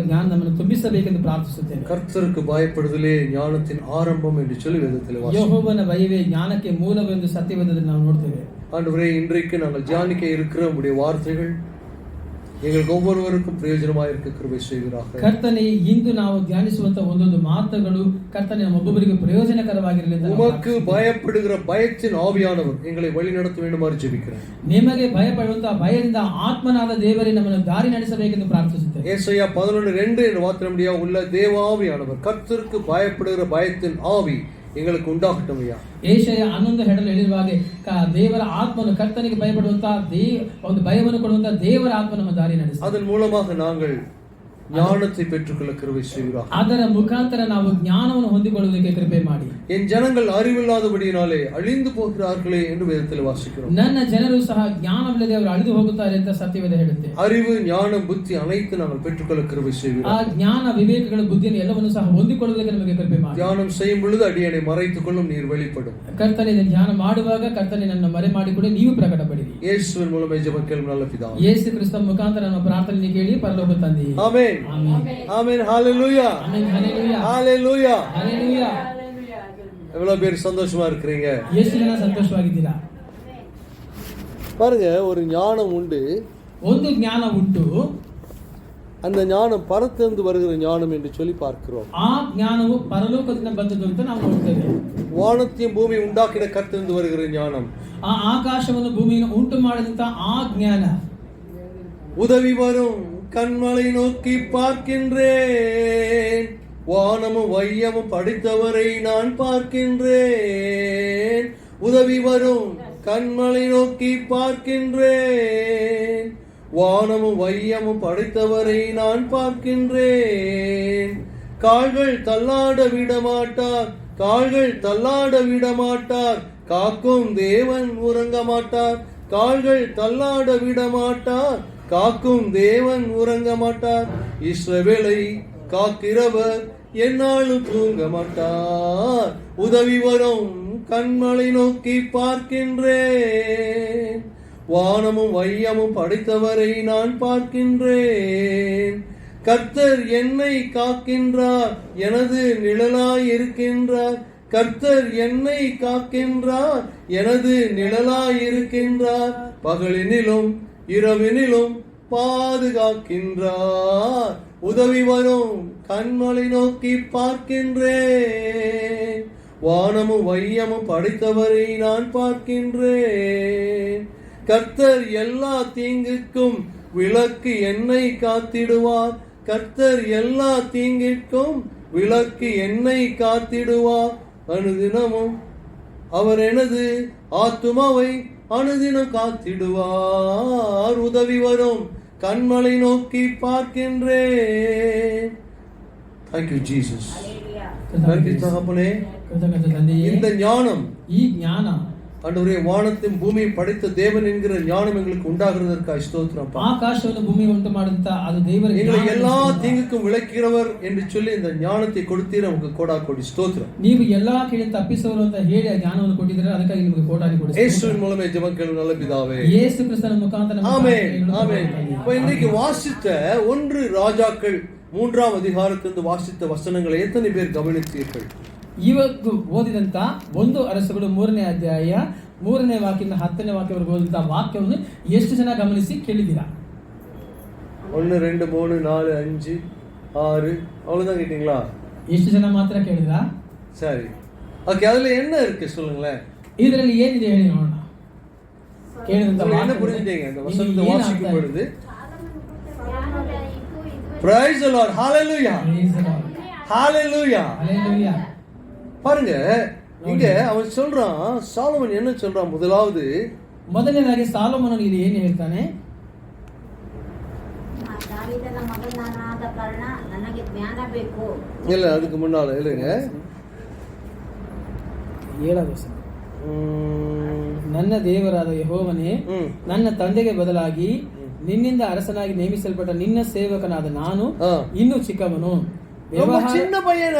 ಜ್ಞಾನ ನಮ್ಮನ್ನು ತುಂಬಿಸಬೇಕೆಂದು ಪ್ರಾರ್ಥಿಸುತ್ತೇನೆ. ಕರ್ತருக்கு பயப்படுதலே ஞானத்தின் ஆரம்பம் என்று சொல்லி வேதத்தில் வாசிக்கிறோம். ಯೆಹೋವನ ಭಯವೇ ಜ್ಞಾನಕ್ಕೆ ಮೂಲವೆಂದು ಸತ್ಯವೇದದಲ್ಲಿ ನಾವು ನೋಡ್ತೇವೆ. ஆண்டவரே, இன்றைக்கு நாங்கள் தியானிக்க இருக்கிற உம்முடைய வார்த்தைகள் எங்களுக்கு ஒவ்வொருவருக்கும் பிரயோஜனமாக இருக்க கிருபை செய்வீராக. ಕರ್ತನೇ, ಇಂದು ನಾವು ಧ್ಯಾನಿಸುವಂತ ಒಂದೊಂದು ಮಾತುಗಳು ಕರ್ತನೇ ನಮ್ಮೊಬ್ಬೊಬ್ಬರಿಗೆ ಪ್ರಯೋಜನಕರವಾಗಿರಲಿ. உமக்கு பயப்படுகிற பயத்தின் ஆவியானவர் எங்களை வழி நடத்த வேண்டுமாறு ஜெபிக்கிறேன். ನಿಮಗೆ ಭಯಪಡುವಂತ ಭಯದಿಂದ ಆತ್ಮನಾದ ದೇವರೇ ನಮ್ಮನ್ನು ದಾರಿ ನಡೆಸಬೇಕೆಂದು ಪ್ರಾರ್ಥಿಸುತ್ತೇನೆ. ஏசாயா 11:2 என்ற வார்த்தையின்படியா உள்ள தேவாவியானவர் கர்த்தருக்கு பயப்படுகிற பயத்தின் ஆவி எங்களுக்கு உண்டாகட்டும் ஐயா. ಏಷಯ 11:2 ಹೇಳಿರುವ ಹಾಗೆ ದೇವರ ಆತ್ಮನು ಕರ್ತನಿಗೆ ಭಯಪಡುವಂತ ಒಂದು ಭಯವನ್ನು ಕೊಡುವಂತ ದೇವರ ಆತ್ಮ ನಮ್ಮ ದಾರಿ ನಡೆಸಿ அதன் மூலமாக நாங்கள் ஞானத்தை பெற்றுக்கொள்ள கிருபை செய்வீராக. ಅದರ ಮುಖಾಂತರ ನಾವು ಜ್ಞಾನವನ್ನು ಹೊಂದಿಕೊಳ್ಳುವುದಕ್ಕೆ ಕೃಪೆ ಮಾಡಿ. என் ஜனங்கள் அறிவில்லாதபடியினாலே அழிந்து போகிறார்களே என்று வேதத்தில் வாசிக்கிறோம். ನನ್ನ ಜನರು ಸಹ ಜ್ಞಾನವಿಲ್ಲದೆ ಅವರು ಅಳಿದು ಹೋಗುತ್ತಾರೆ ಅಂತ ಸತ್ಯವೇದ ಹೇಳುತ್ತೆ. அறிவு ஞானம் புத்தி அனைத்து நாங்கள் பெற்றுக்கொள்ள கிருபை செய்வீராக. ಆ ಜ್ಞಾನ ವಿವೇಕಗಳ ಬುದ್ಧಿಯನ್ನು ಎಲ್ಲವನ್ನು ಸಹ ಹೊಂದಿಕೊಳ್ಳುವುದಕ್ಕೆ ನಮಗೆ ಕೃಪೆ ಮಾಡಿ. தியானம் செய்யும் பொழுது அடியனை மறைத்துக் கொள்ளும், நீர் வெளிப்படும். ಕರ್ತನೇ, ಧ್ಯಾನ ಮಾಡುವಾಗ ಕರ್ತನೇ ನನ್ನ ಮರೆ ಮಾಡಿಕೊಂಡು ನೀವು ಪ್ರಕಟಪಡಿರಿ. ಯೇಸುವಿನ ಮೂಲಕ ಜೆபம் ಕೇಳುம் நல்ல பிதாவே. ಯೇಸು ಕ್ರಿಸ್ತ ಮುಖಾಂತರ ನಮ್ಮ ಪ್ರಾರ್ಥನೆ ಕೇಳಿ ಪರಲೋಕ ತಂದೆ. ಆಮೆನ್. ஆமென். ஹalleluya. ஆமென். ஹalleluya. ஹalleluya. ஹalleluya. எவ்வளவு பேர் சந்தோஷமா இருக்கீங்க? ಎಷ್ಟು ಜನ ಸಂತೋಷವಾಗಿದ್ದೀರಾ? பாருங்க, ஒரு ஞானம் உண்டு. ಒಂದು ಜ್ಞಾನ ಉಂಟು. அந்த ஞானம் பரத்திலிருந்து வருகிற ஞானம் என்று சொல்லி பார்க்கிறோம். ಆ ಜ್ಞಾನವು ಪರಲೋಕದಿಂದ ಬಂದದ್ದು ಅಂತ ನಾವು ನೋಡ್ತೇವೆ. வானத்தையும் பூமி உண்டாக்கின கர்த்தரிலிருந்து வருகிற ஞானம். ಆ ಆಕಾಶವನ್ನು ಭೂಮಿಯನ್ನು ಉಂಟು ಮಾಡಿದಂತ ಆ ಜ್ಞಾನ. உதவி வரும் கண்மலை நோக்கி பார்க்கின்றேன், வானமும் வையமும் படைத்தவரை நான் பார்க்கின்றேன். உதவி வரும் கண்மலை நோக்கி பார்க்கின்றேன், வானமும் வையமும் படைத்தவரை நான் பார்க்கின்றேன். கால்கள் தள்ளாட விடமாட்டார், கால்கள் தள்ளாட விடமாட்டார், காக்கும் தேவன் உறங்க மாட்டார். கால்கள் தள்ளாட விடமாட்டார், காக்கும் தேவன் உறங்க மாட்டார். இஸ்ரவேலை காக்கிறவர் என்னாலும் தூங்க மாட்டார். உதவி வரும் கண்மலை நோக்கி பார்க்கின்றேன், வானமும் வையமும் படைத்தவரை நான் பார்க்கின்றேன். கர்த்தர் என்னை காக்கின்றார், எனது நிழலாய் இருக்கின்றார். கர்த்தர் என்னை காக்கின்றார், எனது நிழலாய் இருக்கின்றார். பகலினிலும் இரவினிலும் பாதுகாக்கின்றார். உதவி வரும் கண்மலை நோக்கி பார்க்கின்றேன், வானமும் வையமும் படைத்தவரை நான் பார்க்கின்றேன். கர்த்தர் எல்லா தீங்குக்கும் விலக்கி என்னை காத்திடுவார். கர்த்தர் எல்லா தீங்கிற்கும் விலக்கி என்னை காத்திடுவார். அனுதினமும் அவர் எனது ஆத்துமாவை அனுதினம் காத்திடுவார். உதவி வரும் கண்மலை நோக்கி பார்க்கின்றேன். Thank you Jesus. நன்றி தகப்பனே. இந்த ஞானம், ಈ ಜ್ಞಾನ, ஆண்டவரே, வானத்தையும் பூமியை படைத்த தேவன் என்கிற ஞானம் எங்களுக்கு உண்டாகிறதற்காக ஸ்தோத்திரம். ಆಕಾಶವನ್ನು ಭೂಮಿ ಉಂಟು ಮಾಡುವಂತ ಅದು ದೇವರ எங்களை எல்லா தீங்குக்கும் விலக்கிறவர் என்று சொல்லி இந்த ஞானத்தை கொடுத்தீர். நமக்கு கோடா கோடி ஸ்தோத்திரம். ನೀವು ಎಲ್ಲಾ ಕೀಳಿನ ತಪ್ಪಿಸುವರು ಅಂತ ಹೇಳಿ ಆ ಜ್ಞಾನವನ್ನು ಕೊಟ್ಟಿದ್ದೀರಾ, ಅದಕ್ಕಾಗಿ ನಿಮಗೆ ಕೋಟಾನಿ ಕೊಡಿ. இயேசுவின் மூலமே ஜெபம் கேளும் நல்ல பிதாவே. ಯೇಸು ಕ್ರಿಸ್ತನ ಮುಖಾಂತರ ஆமென். ஆமென். இப்போ இன்னைக்கு வாசித்த 1 ராஜாக்கள் 3ஆம் அதிகாரத்திலிருந்து வாசித்த வசனங்களை எத்தனை பேர் கவனித்தீர்கள்? ಇವತ್ತು ಓದಿದಂತ 1 ಅರಸುಗಳು 3ನೇ ಅಧ್ಯಾಯ 3ನೇ ವಾಕ್ಯದಿಂದ 10ನೇ ವಾಕ್ಯವರೆಗೂ ಓದಿದಂತ ವಾಕ್ಯವನ್ನು ಎಷ್ಟು ಜನ ಗಮನಿಸಿ ಕೇಳಿದ್ದೀರಾ? 1 2 3 4 5 6 அவ்வளவுதான் கேட்டீங்களா? ಎಷ್ಟು ಜನ ಮಾತ್ರ ಕೇಳಿದ್ರಾ? சரி, ஓகே. அதுல என்ன இருக்கு சொல்லுங்களேன். ಇದರಲ್ಲಿ ಏನಿದೆ ಹೇಳಿ ನೋಡೋಣ. ಕೇಳಿದಂತ என்ன புரிஞ்சுட்டீங்க இந்த வசனத்தை வாசிக்கும் பொழுது? Praise the Lord. Hallelujah. Hallelujah. Hallelujah. பாருங்க, இங்க அவன் சொல்றான், சாலமன் என்ன சொல்றான்? ಮೊದಲನೇದಾಗಿ ಸಾಲೋಮೋನನು ಇಲ್ಲಿ ಏನು ಹೇಳ್ತಾನೆ? ದಾವೀದನ ಮಗನಾದ ಕಾರಣ ನನಗೆ ಜ್ಞಾನ ಬೇಕು. இல்ல, அதுக்கு முன்னால இல்லைங்க, 7ನೇ ವಚನ. ನನ್ನ ದೇವರಾದ ಯೆಹೋವನೇ, ನನ್ನ ತಂದೆಗೆ ಬದಲಾಗಿ ನಿನ್ನಿಂದ ಅರಸನಾಗಿ ನೇಮಿಸಲ್ಪಟ್ಟ ನಿನ್ನ ಸೇವಕನಾದ ನಾನು ಇನ್ನೂ ಚಿಕ್ಕವನು. சின்ன பையன்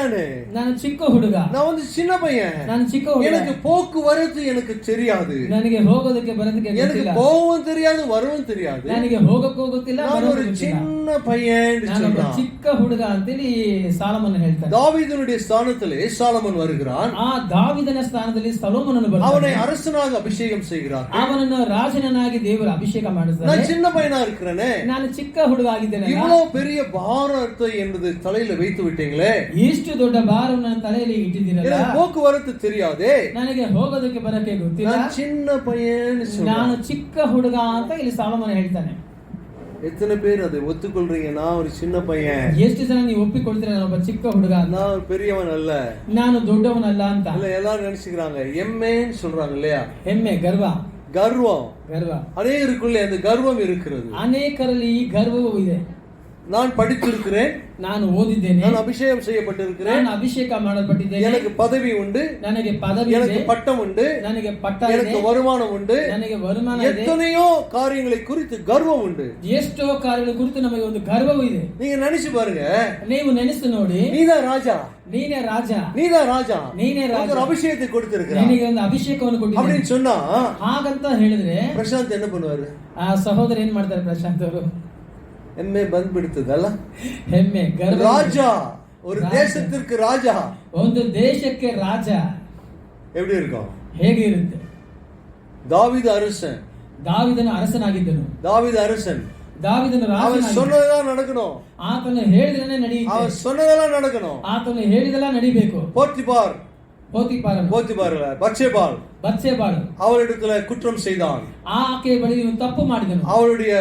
ನಾನು ಚಿಕ್ಕ ಹುಡುಗ. நான் சின்ன பையன். ನಾನು ಚಿಕ್ಕ ಹುಡುಗ. எனக்கு போக்குவரத்து எனக்கு தெரியாது. ನನಗೆ ಹೋಗೋದಕ್ಕೆ ಬರೋದಕ್ಕೆ எனக்கு போகவும் தெரியாது, வரவும் தெரியாது. ನನಗೆ ಹೋಗಕ್ಕೂ ಗೊತ್ತಿಲ್ಲ, நான் ஒரு சின்ன சின்ன பையன் ನಾನು ಒಬ್ಬ சொல்றான். ಚಿಕ್ಕ ಹುಡುಗ ಅಂತೇಳಿ ಸಾಲಮನ್ ಹೇಳ್ತಾನೆ. தாவீதுனுடைய ஸ்தானத்திலே சாலமன் வருகிறான். ಆ ದಾವಿದನ ಸ್ಥಾನದಲ್ಲಿ ಸೊಲೊಮೋನನು அவனை ಬರ್ತಾನೆ. அரசனாக அபிஷேகம் செய்கிறார். ಅವನನ್ನು ರಾಜನನ್ನಾಗಿ ದೇವರು ಅಭಿಷೇಕ ಮಾಡಿಸ್ತಾರೆ. நான் சின்ன பையனா இருக்கிறேனே, ನಾನು ಚಿಕ್ಕ ಹುಡುಗ ಆಗಿದ್ದೇನೆ. இவ்வளவு பெரிய பாரத்தை எனது தலையில வைத்து விட்டீங்களே, ಇಷ್ಟು ದೊಡ್ಡ ಭಾರವನ್ನು ನನ್ನ ತಲೆಯಲ್ಲಿ ಇಟ್ಟಿದ್ದೀರಲ್ಲ, எனக்கு போக்குவரத்து தெரியாதே, ನನಗೆ ಹೋಗೋದಕ್ಕೆ ಬರಕ್ಕೆ ಗೊತ್ತಿಲ್ಲ, நான் சின்ன பையன் ನಾನು ಚಿಕ್ಕ ಹುಡುಗ ಅಂತ ಇಲ್ಲಿ ಸಾಲಮನ್ ಹೇಳ್ತಾನೆ. எத்தனை பேர் அதை ஒத்துக்கொள்றீங்க? நான் ஒரு சின்ன பையன், ಎಷ್ಟು ಜನ ನೀವು ಒಪ್ಪಿಕೊಳ್ತೀರ ನಾನು ಒಬ್ಬ ಚಿಕ್ಕ ಹುಡುಗ ಅಂತ, நான் ஒரு பெரியவன் அல்ல, ನಾನು ದೊಡ್ಡವನಲ್ಲ ಅಂತ? இல்ல எல்லாரும் நினைச்சுக்கிறாங்க, எம்மேன்னு சொல்றாங்க இல்லையா? ಹೆಮ್ಮೆ, ಗರ್ವ, கர்வம் ಗರ್ವ அநேகருக்குள்ளே அந்த கர்வம் இருக்கிறது. ಅನೇಕರಲ್ಲಿ ಈ ಗರ್ವವೂ ಇದೆ. நான் படித்திருக்கிறேன், ನಾನು ಓದಿದ್ದೇನೆ, நான் அபிஷேகம் செய்யப்பட்டிருக்கிறேன், ನಾನು ಅಭಿಷೇಕ ಮಾಡಲ್ಪಟ್ಟಿದ್ದೇನೆ, எனக்கு பதவி உண்டு, ನನಗೆ ಪದವಿ ಇದೆ, எனக்கு பட்டம் உண்டு, ನನಗೆ ಪಟ್ಟ ಇದೆ, எனக்கு வருமானம் உண்டு, ನನಗೆ ವರುಮಾನ ಇದೆ, எத்தனையோ காரியங்களை குறித்து கர்வம் உண்டு. ಎಷ್ಟೋ ಕಾರ್ಯಗಳ ಕುರಿತು ನಮಗೆ ಒಂದು ಗರ್ವವೂ ಇದೆ. நீங்க நினைச்சு பாருங்க, ನೀವು ನೆನೆಸು ನೋಡಿ, நீதான் ராஜா, ನೀನೇ ರಾಜ, நீதான் ராஜா, ನೀನೇ ರಾಜ, உனக்கு ஒரு அபிஷேகத்தை கொடுத்திருக்கிறார் ನಿನಗೆ ಒಂದು ಅಭಿಷೇಕವನ್ನು ಕೊಟ್ಟಿದ್ದೀನಿ அப்படின்னு சொன்னா ಹಾಗಂತ ಹೇಳಿದ್ರೆ பிரசாந்த் என்ன பண்ணுவாரு? ಆ ಸಹೋದರ ಏನ್ ಮಾಡ್ತಾರೆ ಪ್ರಶಾಂತ್ ಅವರು? எம்மே ಬಂದ್ಬಿಡ್ತದಲ್ಲ, ಹೆಮ್ಮೆ, ಗರ್ವ, ராஜா, ஒரு தேசத்திற்கு ராஜா, ಒಂದು ದೇಶಕ್ಕೆ ರಾಜ எப்படி இருக்கும்? ಹೇಗೆ ಇರುತ್ತೆ? தாவீது அரசன், ದಾವಿದನು ಅರಸನಾಗಿದ್ದನು, தாவீது அரசன், ದಾವಿದನು அவன் ರಾಜನಾಗಿದ್ದನು. சொன்னதெல்லாம் நடக்கணும், ಆತನು ಹೇಳಿದ್ರೆ ನಡೆಯುತ್ತೆ, அவன் சொன்னதெல்லாம் நடக்கணும். ಆತನು ಹೇಳಿದೆಲ್ಲ ನಡಿಬೇಕು. போத்திபார், ಪೋತಿಫಾರ பத்சேபாள், ಬತ್ಸೆಬಾಳು அவளிடத்துல குற்றம் செய்தான், ಆಕೆ ಬಳಿ ಇವನು ತಪ್ಪು ಮಾಡಿದನು, அவளுடைய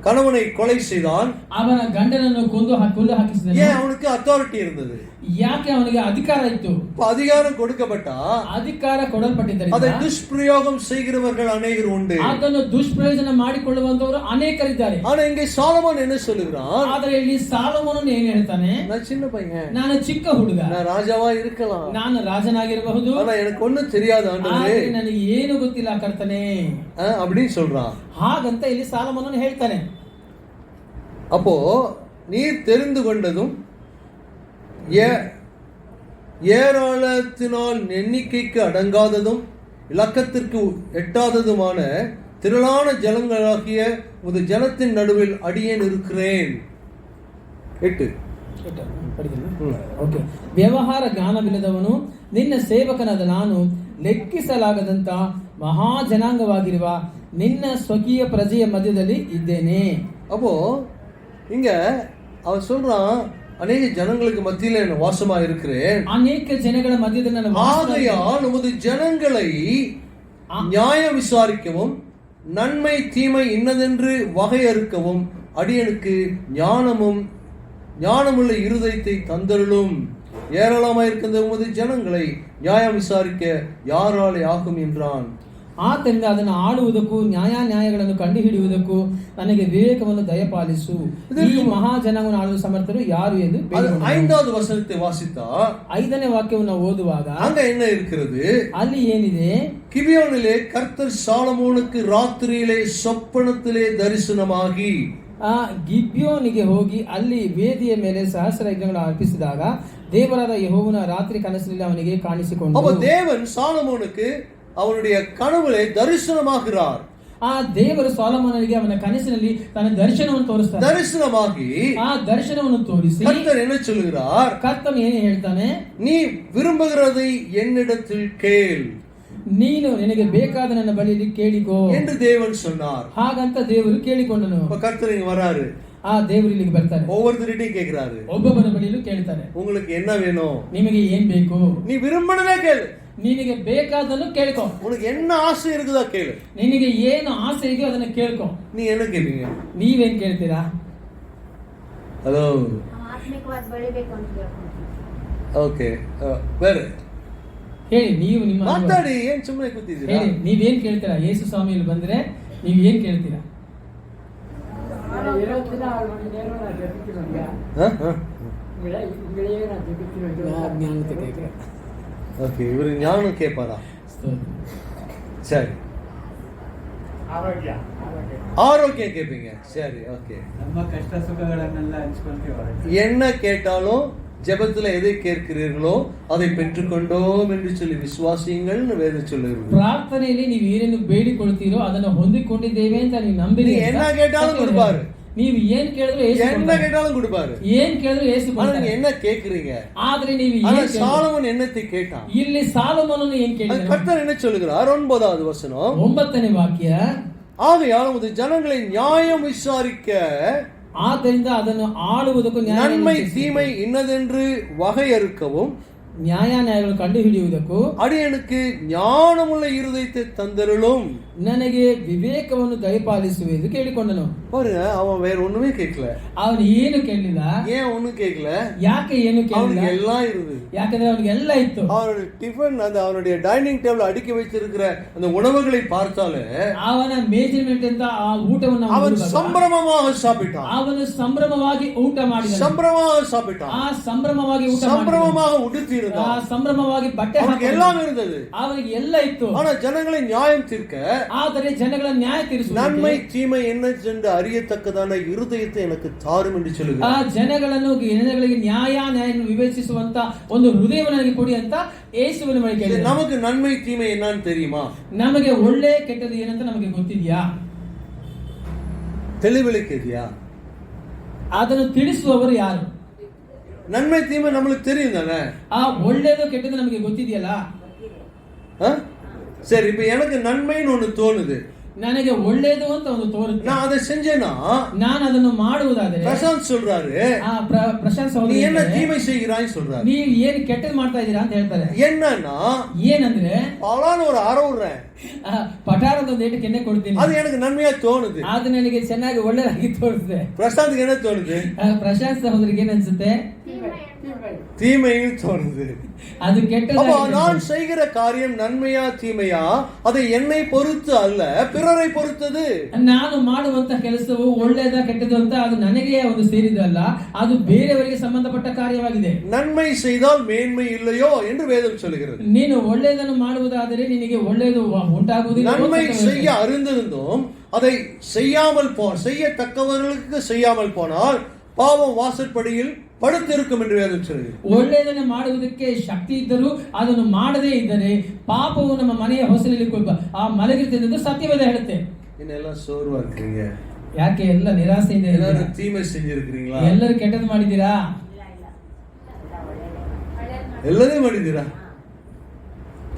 கணவனை கொலை செய்தான். ಅವನ ಗಂಡನನ್ನು ಕೊಂದು ಹಾಕಿಸಿದನು. ஏன்? அவனுக்கு அத்தாரிட்டி இருந்தது, ಯಾಕೆ ಅವನಿಗೆ ಅಧಿಕಾರ ಇತ್ತು. அதிகாரம் கொடுக்கப்பட்டா ಅಧಿಕಾರ ಕೊಡಲ್ಪಟ್ಟಿದ್ದರಿಂದ அதை துஷ்பிரயோகம் செய்கிறவர்கள் அநேகர் உண்டு. ಅದನ್ನು ದುಷ್ಪ್ರಯೋಜನ ಮಾಡಿಕೊಳ್ಳುವಂತವರು ಅನೇಕರಿದ್ದಾರೆ. ஆனா இங்கே சாலமோன் என்ன சொல்லுகிறான்? ಆದರೆ ಇಲ್ಲಿ ಸಾಲೋಮೋನನು ಏನ್ ಹೇಳ್ತಾನೆ? நான் சின்ன பையன், ನಾನು ಚಿಕ್ಕ ಹುಡುಗ, நான் ராஜாவா இருக்கலாம், ನಾನು ರಾಜನಾಗಿರಬಹುದು, ஆனா எனக்கு ஒண்ணும் தெரியாது ஆண்டவரே, ಆದರೆ ನನಗೆ ಏನು ಗೊತ್ತಿಲ್ಲ ಕರ್ತನೆ அப்படின்னு சொல்றான். ಹಾಗಂತ ಇಲ್ಲಿ ಸಾಲೋಮೋನನು ಹೇಳ್ತಾನೆ. அப்போ நீர் தெரிந்து கொண்டதும் ஏராளத்தினால் எண்ணிக்கைக்கு அடங்காததும் இலக்கத்திற்கு எட்டாததுமான திரளான ஜலங்களாகிய உமது ஜனத்தின் நடுவில் அடியேன் இருக்கிறேன். 8 ಓಕೆ. ವ್ಯವಹಾರ ಜ್ಞಾನವಿಲ್ಲದವನು ನಿನ್ನ ಸೇವಕನಾದ ನಾನು ಲೆಕ್ಕಿಸಲಾಗದಂತ ಮಹಾ ಜನಾಂಗವಾಗಿರುವ ನಿನ್ನ ಸ್ವಕೀಯ ಪ್ರಜೆಯ ಮಧ್ಯದಲ್ಲಿ ಇದ್ದೇನೆ. அப்போ இங்க அவன் சொல்றான், அநேக ஜனங்களுக்கு மத்தியில நான் வாசமா இருக்கிறேன், ಅನೇಕ ಜನಗಳ ಮಧ್ಯದಲ್ಲಿ ನಾನು ஆகையால் உமது ஜனங்களை நியாயம் விசாரிக்கவும் நன்மை தீமை இன்னதென்று வகையறுக்கவும் அடியனுக்கு ஞானமுள்ள இருதயத்தை தந்தருளும். ஏராளமாயிருக்கின்ற உமது ஜனங்களை நியாயம் விசாரிக்க யாராலே ஆகும் என்றான். ಆದ್ದರಿಂದ ಅದನ್ನು ಆಳುವುದಕ್ಕೂ ನ್ಯಾಯಗಳನ್ನು ಕಂಡುಹಿಡಿಯುವುದಕ್ಕೂ ನನಗೆ ವಿವೇಕವನ್ನು ದಯಪಾಲಿಸು. ಈ ಮಹಾಜನವನ್ನು ಆಳುವ ಸಮರ್ಥರು ಯಾರು ಎಂದು 5வது வசனத்தை வாசித்தா 5ನೇ ವಾಕ್ಯವನ್ನು ಓದುವಾಗ அங்க என்ன இருக்கிறது? ಅಲ್ಲಿ ಏನಿದೆ? கிபியோனிலே கர்த்தர் சாலமோனுக்கு ராத்திரியிலே சொப்பனத்திலே தரிசனமாகி, ಆ ಗಿಬ್ಯೋನಿಗೆ ಹೋಗಿ ಅಲ್ಲಿ ವೇದಿಯ ಮೇಲೆ ಸಹಸ್ರ ಯಜ್ಞಗಳನ್ನು ಅರ್ಪಿಸಿದಾಗ ದೇವರಾದ ಯೆಹೋವನ ರಾತ್ರಿ ಕನಸಿನಲ್ಲಿ ಅವನಿಗೆ ಕಾಣಿಸಿಕೊಂಡು, அப்ப தேவன் சாலமோனுக்கு அவனுடைய கனவுலே தரிசனமாகிறார். ಆ ದೇವರು ಸಾಲೊಮೋನನಿಗೆ ಅವನ ಕನಸಿನಲ್ಲಿ ತನ್ನ ದರ್ಶನವನ್ನು ತೋರಿಸ್ತಾನೆ. தரிசனமாகி ಆ ದರ್ಶನವನ್ನು ತೋರಿಸಿ கர்த்தர் என்ன சொல்கிறார்? ಕರ್ತನು ಏನು ಹೇಳ್ತಾನೆ? நீ விரும்புகிறதை என்னிடத்தில் கேள், ನೀನು ನಿನಗೆ ಬೇಕಾದ ನನ್ನ ಬಳಿಯಲ್ಲಿ ಕೇಳಿಕೋ என்று தேவன் சொன்னார். ಹಾಗಂತ ದೇವರು ಕೇಳಿಕೊಂಡನು. இப்ப கர்த்தர் இங்க வராரு, ಆ ದೇವರು ಇಲ್ಲಿಗೆ ಬರ್ತಾರೆ, ஒவ்வொருத்தருடையும் கேட்கிறாரு, ಒಬ್ಬೊಬ್ಬರ ಬಳಿಯಲ್ಲೂ ಕೇಳ್ತಾರೆ, உங்களுக்கு என்ன வேணும்? ನಿಮಗೆ ಏನ್ ಬೇಕು? நீ விரும்பினதே கேளு, ನಿನಗೆ ಬೇಕಾದನ್ನು ಕೇಳ್ಕೊ, உனக்கு என்ன ஆசை இருக்குதா கேளு, ನಿನಗೆ ಏನು ಆಸೆ ಇದೆಯೋ ಅದನ್ನ ಕೇಳ್ಕೊ. நீ என்ன கேட்பீங்க? ನೀವೇನ್ ಕೇಳ್ತೀರಾ? ஹலோ, ಆತ್ಮಿಕವಾಗಿ ಬೆಳಿಬೇಕು ಅಂತ ಕೇಳ್ಕೊಂತೀನಿ. ஓகே, வேற ಹೇಳಿ, ನೀವು ನಿಮ್ಮ ಮಾತಾಡಿ, ಏನ್ ಸುಮ್ಮನೆ ಕೂತಿದ್ದೀರಾ? ಹೇಳಿ, ನೀವೇನ್ ಕೇಳ್ತೀರಾ? ಯೇಸು ಸ್ವಾಮಿಯಲ್ಲಿ ಬಂದ್ರೆ ನೀವ್ ಏನ್ ಕೇಳ್ತೀರಾ? ஓகே, இவரு ஞானம் கேட்பாரா? சரி, ஆரோக்கியம் கேட்பீங்க. சரி, ஓகே. ನಮ್ಮ ಕಷ್ಟ ಸುಖಗಳನ್ನೆಲ್ಲ ಹಂಚ್ಕೊಂತೀವಿ. என்ன கேட்டாலும் ஜெபத்துல எதை கேட்கிறீர்களோ அதை பெற்றுக்கொண்டோம் என்று சொல்லி விசுவாசியுங்கள் வேதம் சொல்லுகிறது. ಪ್ರಾರ್ಥನೆಯಲ್ಲಿ ನೀವು ಏನೇನು ಬೇಡಿಕೊಳ್ತೀರೋ ಅದನ್ನು ಹೊಂದಿಕೊಂಡಿದ್ದೇವೆ ಅಂತ ನೀವು ನಂಬಿರಿ. என்ன கேட்டாலும் கொடுப்பாரு. ನೀವು ಏನ್ ಕೇಳಿದ್ರು ಯೇಸು என்ன ಕೊಡ್ತಾರೆ. கேட்டாலும் கொடுப்பாரு. ಏನ್ ಕೇಳಿದ್ರು ಯೇಸು ஆனா ಕೊಡ್ತಾರೆ. நீங்க என்ன கேக்குறீங்க? ಆದ್ರೆ ನೀವು ஆனா ಏನ್ ಕೇಳಿದ್ರು? சாலமோன் என்னத்தை கேட்டான்? ಇಲ್ಲಿ ಸಾಲೊಮೋನನು ಏನ್ அது ಕೇಳಿದ್ರು? கர்த்தர் என்ன சொல்லுகிறார்? 9வது வசனம். 9ನೇ ವಾಕ್ಯ. ஆகையால் உமது ஜனங்களை நியாயம் விசாரிக்க ಆದ್ದರಿಂದ ಅದನ್ನು ಆಳುವುದಕ್ಕೂ நன்மை தீமை இன்னதென்று வகையறுக்கவும் ನ್ಯಾಯಗಳು ಕಂಡು ಹಿಡಿಯುವುದಕ್ಕೂ அடியனுக்கு ஞானமுள்ள இருதயத்தை தந்தருளும். ನನಗೆ ವಿವೇಕವನ್ನು ದಯಪಾಲಿಸುವುದು ಕೇಳಿಕೊಂಡನು. பாருங்க, அவன் வேற ஒண்ணுமே கேட்கல. ಅವನು ಏನು ಕೇಳಲಿಲ್ಲ. ஏன் ஒண்ணும் கேட்கல? ಯಾಕೆ ಏನು ಕೇಳಲಿಲ್ಲ? அவனுக்கு எல்லாம் இருந்தது. ಯಾಕಂದ್ರೆ ಅವನಿಗೆ ಎಲ್ಲ ಇತ್ತು. அவனுடைய டிஃபன், அந்த அவனுடைய டைனிங் டேபிள் அடுக்கி வைத்திருக்கிற அந்த உணவுகளை பார்த்தாலே ಅವನ ಮೇಜರ್ಮೆಂಟ್ ಅಂತ ಆ ಊಟವನ್ನು அவன் சம்பிரமமாக சாப்பிட்டான். ಅವನು ಸಂಭ್ರಮವಾಗಿ ಊಟ ಮಾಡಿದ. சம்பிரமமாக சாப்பிட்டான். ಆ ಸಂಭ್ರಮವಾಗಿ ಊಟ சம்பிரமமாக உடுத்தி ಆ இருந்தான். ಸಂಭ್ರಮವಾಗಿ ಬಟ್ಟೆ அவனுக்கு எல்லாம் இருந்தது. ಅವನಿಗೆ ಎಲ್ಲ ಇತ್ತು. ஆனா ஜனங்களை நியாயம் தீர்க்க, ಆದರೆ ಜನಗಳ ನ್ಯಾಯ ತೀರಿಸುವುದು, நன்மை தீமை என்ன என்று அறியத்தக்கதான இருதயத்தை எனக்கு தாரும் என்று ಆ சொல்லுகிறார். ಜನಗಳಿಗೆ ನ್ಯಾಯವನ್ನು ವಿವೇಚಿಸುವಂತ ಒಂದು ಹೃದಯವನ್ನು ನನಗೆ ಕೊಡಿ ಅಂತ ಯೇಸುವಿನ ಬಳಿ ಕೇಳಿದ. நமக்கு நன்மை தீமை என்னன்னு தெரியுமா? ನಮಗೆ ಒಳ್ಳೆ ಕೆಟ್ಟದ್ದು ಏನಂತ ನಮಗೆ ಗೊತ್ತಿದೆಯಾ? தெளிவிளக்கியா? ಅದನ್ನು ತಿಳಿಸುವವರು ಯಾರು? நன்மை தீமை நம்மளுக்கு தெரியும் தானே? ಆ ಒಳ್ಳೆಯದು ಕೆಟ್ಟದ್ದು ನಮಗೆ ಗೊತ್ತಿದೆಯಲ್ಲ. சரி, இப்ப எனக்கு நன்மைன்னு ஒண்ணு தோணுது. ನನಗೆ ಒಳ್ಳೆಯದು ಅಂತ ಒಂದು ತೋರುತ್ತೆ. நான் அதை செஞ்சேனா ನಾನು ಅದನ್ನು ಮಾಡುವುದಾದರೆ பிரசாந்த் சொல்றாரு, ಪ್ರಶಾಂತ್ நீ ಸಹೋದರ என்ன தீமை செய்கிறாய் சொல்றாரு. ನೀವು ಏನು ಕೆಟ್ಟದ್ದು ಮಾಡ್ತಾ ಇದ್ದೀರಾ ಅಂತ ಹೇಳ್ತಾರೆ. என்னன்னா ಏನಂದ್ರೆ பலான்னு ஒரு அற விடுறேன், ಪಟಾರದ ಒಂದು ಏಟು ಕೆನ್ನೆ ಕೊಡ್ತೀನಿ, அது எனக்கு நன்மையா தோணுது. ಅದು ನನಗೆ ಚೆನ್ನಾಗಿ ಒಳ್ಳೆದಾಗಿ ತೋರಿಸುತ್ತೆ. பிரசாந்த்க்கு என்ன தோணுது? ಪ್ರಶಾಂತ್ ಸಹೋದರಿಗೆ ಏನ್ ಅನ್ಸುತ್ತೆ? தீமைன்னு தோணுது. ಅದು ಕೆಟ್ಟದ್ದು. நான் செய்கிற காரியம் நன்மையா தீமையா அதை என்னை பொறுத்து அல்ல, பிறரை பொறுத்தது. ನಾನು ಮಾಡುವಂತ ಕೆಲಸವು ಒಳ್ಳೆಯದ ಕೆಟ್ಟದ್ದು ಅಂತ ಅದು ನನಗೆ ಒಂದು ಸೇರಿದಲ್ಲ, ಅದು ಬೇರೆಯವರಿಗೆ ಸಂಬಂಧಪಟ್ಟ ಕಾರ್ಯವಾಗಿದೆ. நன்மை செய்தால் மேன்மை இல்லையோ என்று வேதம் சொல்கிறது. ನೀನು ಒಳ್ಳೆಯದನ್ನು ಮಾಡುವುದಾದರೆ ನಿನಗೆ ಒಳ್ಳೆಯದು ಉಂಟಾಗುವುದಿಲ್ಲ. நன்மை செய்ய அறிந்திருந்தும் அதை செய்யத்தக்கவர்களுக்கு செய்யாமல் போனால் பாவம் வாசற்படியில் படுத்திருக்கும் என்று வேதம் சொல்கிறது. ಒಳ್ಳೆಯದನ್ನು ಮಾಡುವುದಕ್ಕೆ ಶಕ್ತಿ ಇದ್ದರೂ ಅದನ್ನು ಮಾಡದೇ ಇದ್ದರೆ ಪಾಪವು ನಮ್ಮ ಮನೆಯ ಹೊಸಲಲ್ಲಿ ಮಲಗಿರ್ತದೆ ಎಂದು ಸತ್ಯವೇದ ಹೇಳುತ್ತೆ. ಇನ್ನೆல்லாம் சோர்வா இருக்கீங்க? ಯಾಕೆ ಎಲ್ಲ ನಿರಾಸೆಯಿಂದ எல்லாரும் தீமை செஞ்சிருக்கீங்களா? ಎಲ್ಲರೂ ಕೆಟ್ಟದ್ದು ಮಾಡಿದ್ದೀರಾ? எல்லாரும் ಮಾಡಿದ್ದೀರಾ?